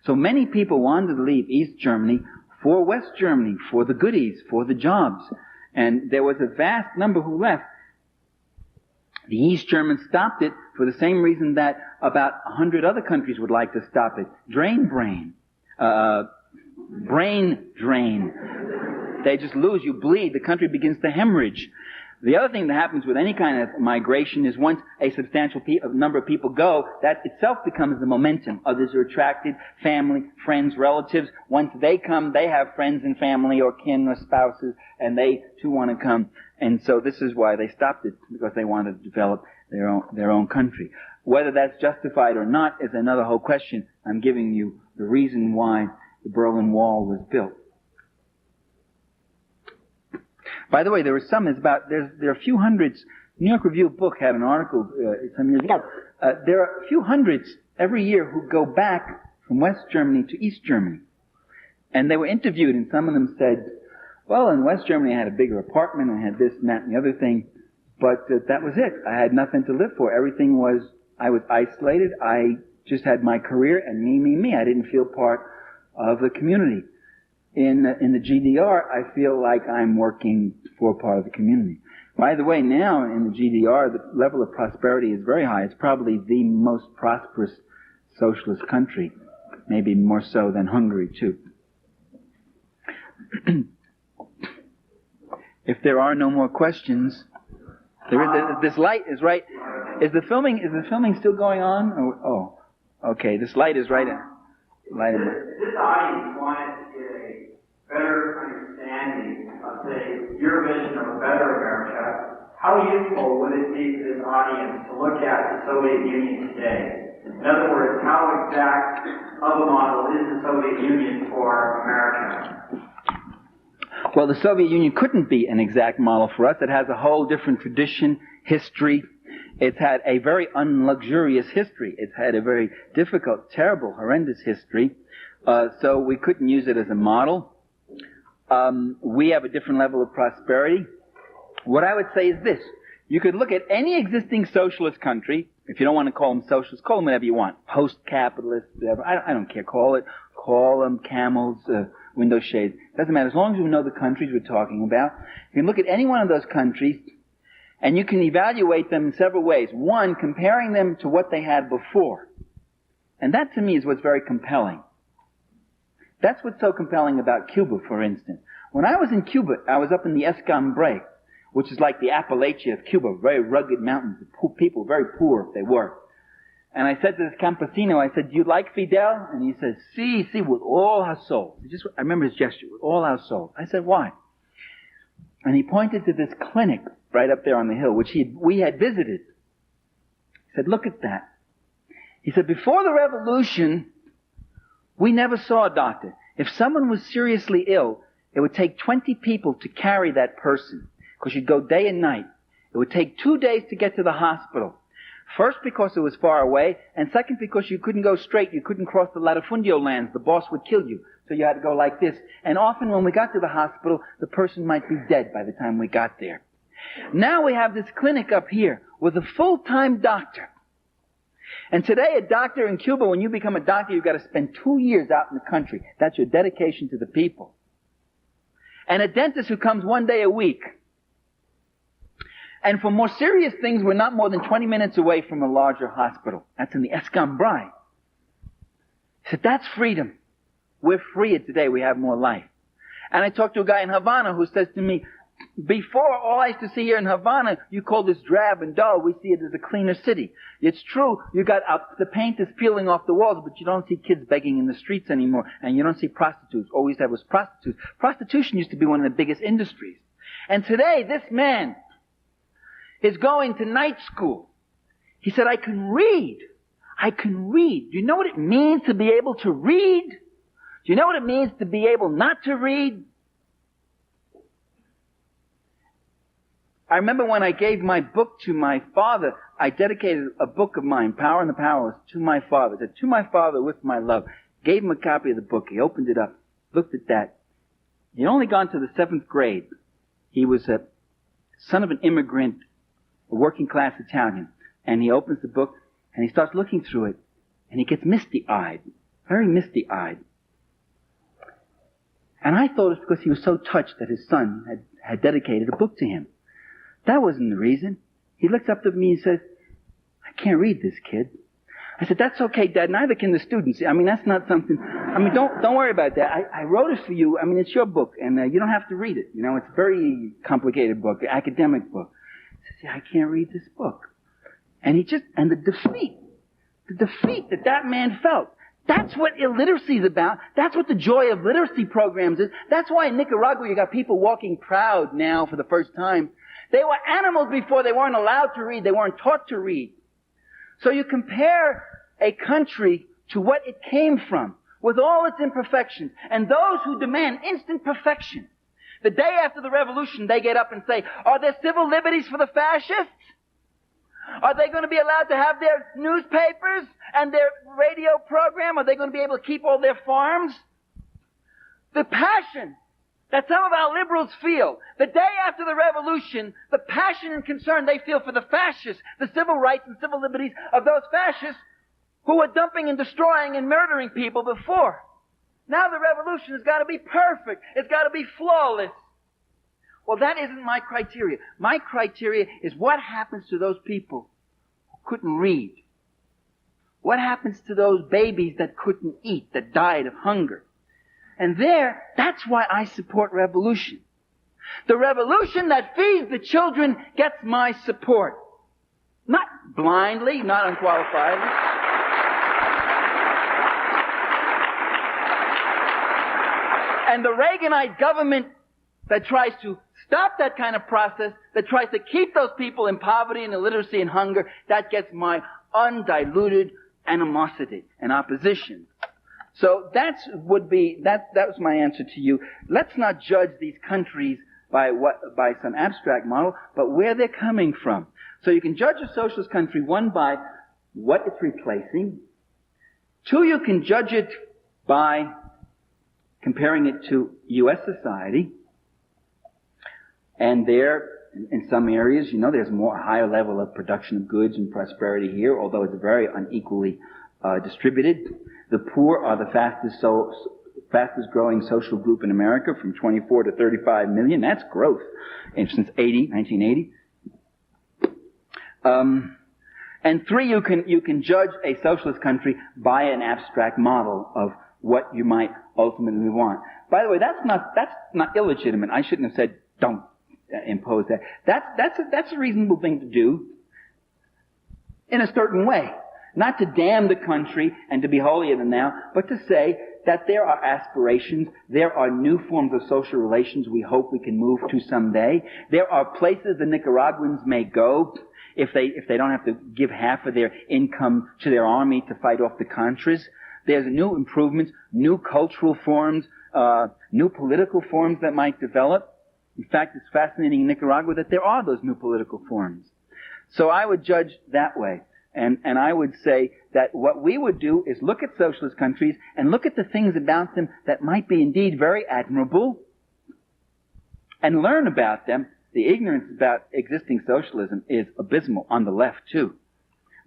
So many people wanted to leave East Germany for West Germany, for the goodies, for the jobs. And there was a vast number who left. The East Germans stopped it for the same reason that about 100 other countries would like to stop it. Brain drain. They just lose, you bleed, the country begins to hemorrhage. The other thing that happens with any kind of migration is once a substantial number of people go, that itself becomes the momentum. Others are attracted, family, friends, relatives. Once they come, they have friends and family or kin or spouses, and they too want to come. And so this is why they stopped it, because they wanted to develop their own country. Whether that's justified or not is another whole question. I'm giving you the reason why the Berlin Wall was built. By the way, there are a few hundreds. New York Review of Book had an article some years ago. There are a few hundreds every year who go back from West Germany to East Germany. And they were interviewed, and some of them said, well, in West Germany I had a bigger apartment, I had this and that and the other thing, but that was it. I had nothing to live for. Everything was, I was isolated. I just had my career and me. I didn't feel part of the community. In the GDR, I feel like I'm working for part of the community. By the way, now in the GDR, the level of prosperity is very high. It's probably the most prosperous socialist country, maybe more so than Hungary, too. If there are no more questions, this light is right. Is the filming still going on? Oh, okay. This light is right in. This audience wanted to get a better understanding of, say, your vision of a better America. How useful would it be to this audience to look at the Soviet Union today? In other words, how exact of a model is the Soviet Union for America? Well, the Soviet Union couldn't be an exact model for us. It has a whole different tradition, history. It's had a very unluxurious history. It's had a very difficult, terrible, horrendous history. So we couldn't use it as a model. We have a different level of prosperity. What I would say is this. You could look at any existing socialist country. If you don't want to call them socialist, call them whatever you want. Post-capitalist, whatever. I don't care. Call them camels, window shades. Doesn't matter. As long as you know the countries we're talking about. You can look at any one of those countries and you can evaluate them in several ways. One, comparing them to what they had before. And that to me is what's very compelling. That's what's so compelling about Cuba, for instance. When I was in Cuba, I was up in the Escambray, which is like the Appalachia of Cuba, very rugged mountains, people very poor if they were. And I said to this campesino, I said, do you like Fidel? And he said, sí, with all our souls. I remember his gesture, with all our souls. I said, why? And he pointed to this clinic right up there on the hill, which we had visited. He said, look at that. He said, before the revolution, we never saw a doctor. If someone was seriously ill, it would take 20 people to carry that person, because you'd go day and night. It would take 2 days to get to the hospital. First, because it was far away, and second, because you couldn't go straight. You couldn't cross the latifundio lands. The boss would kill you. So you had to go like this. And often when we got to the hospital, the person might be dead by the time we got there. Now we have this clinic up here with a full-time doctor. And today, a doctor in Cuba, when you become a doctor, you've got to spend 2 years out in the country. That's your dedication to the people. And a dentist who comes 1 day a week. And for more serious things, we're not more than 20 minutes away from a larger hospital. That's in the Escambray. He said, that's freedom. We're freer today. We have more life. And I talked to a guy in Havana who says to me, before, all I used to see here in Havana, you call this drab and dull. We see it as a cleaner city. It's true, you got the paint is peeling off the walls, but you don't see kids begging in the streets anymore. And you don't see prostitutes. All we used to have was prostitutes. Prostitution used to be one of the biggest industries. And today, this man is going to night school. He said, I can read. Do you know what it means to be able to read? Do you know what it means to be able not to read? I remember when I gave my book to my father, I dedicated a book of mine, Power and the Powerless, to my father. I said, to my father with my love. Gave him a copy of the book. He opened it up, looked at that. He'd only gone to the 7th grade. He was a son of an immigrant, a working class Italian. And he opens the book and he starts looking through it. And he gets misty-eyed, very misty-eyed. And I thought it was because he was so touched that his son had dedicated a book to him. That wasn't the reason. He looks up to me and says, I can't read this, kid. I said, that's okay, Dad. Neither can the students. I mean, that's not something. I mean, don't worry about that. I wrote it for you. I mean, it's your book, and you don't have to read it. You know, it's a very complicated book, an academic book. I said, I can't read this book. And the defeat that man felt. That's what illiteracy is about. That's what the joy of literacy programs is. That's why in Nicaragua you got people walking proud now for the first time. They were animals before. They weren't allowed to read. They weren't taught to read. So you compare a country to what it came from with all its imperfections and those who demand instant perfection. The day after the revolution, they get up and say, are there civil liberties for the fascists? Are they going to be allowed to have their newspapers and their radio program? Are they going to be able to keep all their farms? The passion that some of our liberals feel, the day after the revolution, the passion and concern they feel for the fascists, the civil rights and civil liberties of those fascists who were dumping and destroying and murdering people before. Now the revolution has got to be perfect. It's got to be flawless. Well, that isn't my criteria. My criteria is what happens to those people who couldn't read. What happens to those babies that couldn't eat, that died of hunger? And that's why I support revolution. The revolution that feeds the children gets my support. Not blindly, not unqualifiedly. And the Reaganite government that tries to stop that kind of process, that tries to keep those people in poverty and illiteracy and hunger, that gets my undiluted animosity and opposition. So that was my answer to you. Let's not judge these countries by some abstract model, but where they're coming from. So you can judge a socialist country, one, by what it's replacing. Two, you can judge it by comparing it to U.S. society. And there, in some areas, there's a higher level of production of goods and prosperity here, although it's very unequally distributed. The poor are the fastest growing social group in America, from 24 to 35 million. That's growth since 1980. And three, you can judge a socialist country by an abstract model of what you might ultimately want. By the way, that's not illegitimate. I shouldn't have said don't impose that. That's a reasonable thing to do in a certain way. Not to damn the country and to be holier than thou, but to say that there are aspirations, there are new forms of social relations we hope we can move to someday. There are places the Nicaraguans may go if they don't have to give half of their income to their army to fight off the Contras. There's new improvements, new cultural forms, new political forms that might develop. In fact, it's fascinating in Nicaragua that there are those new political forms. So I would judge that way. And I would say that what we would do is look at socialist countries and look at the things about them that might be indeed very admirable and learn about them. The ignorance about existing socialism is abysmal on the left too.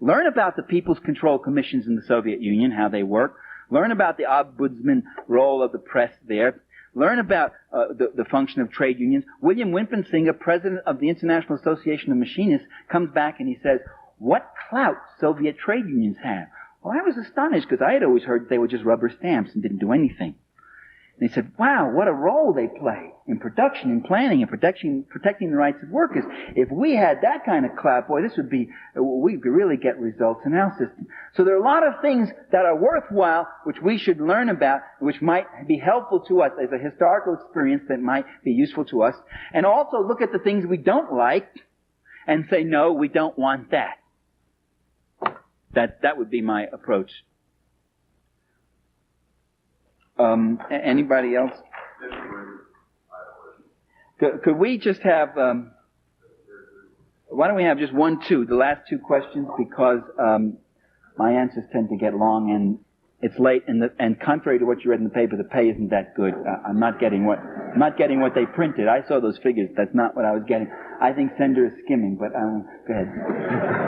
Learn about the People's Control Commissions in the Soviet Union, how they work. Learn about the ombudsman role of the press there. Learn about the function of trade unions. William Wimpensinghe, president of the International Association of Machinists, comes back and he says, what clout Soviet trade unions have. Well, I was astonished because I had always heard they were just rubber stamps and didn't do anything. And he said, wow, what a role they play in production, in planning, and protecting the rights of workers. If we had that kind of clout, boy, we could really get results in our system. So there are a lot of things that are worthwhile, which we should learn about, which might be helpful to us as a historical experience that might be useful to us. And also look at the things we don't like and say, no, we don't want that. That would be my approach. Anybody else? Could we just have, why don't we have just the last two questions, because my answers tend to get long and it's late, and contrary to what you read in the paper, the pay isn't that good. I'm not getting what they printed. I saw those figures. That's not what I was getting. I think Sender is skimming, but go ahead.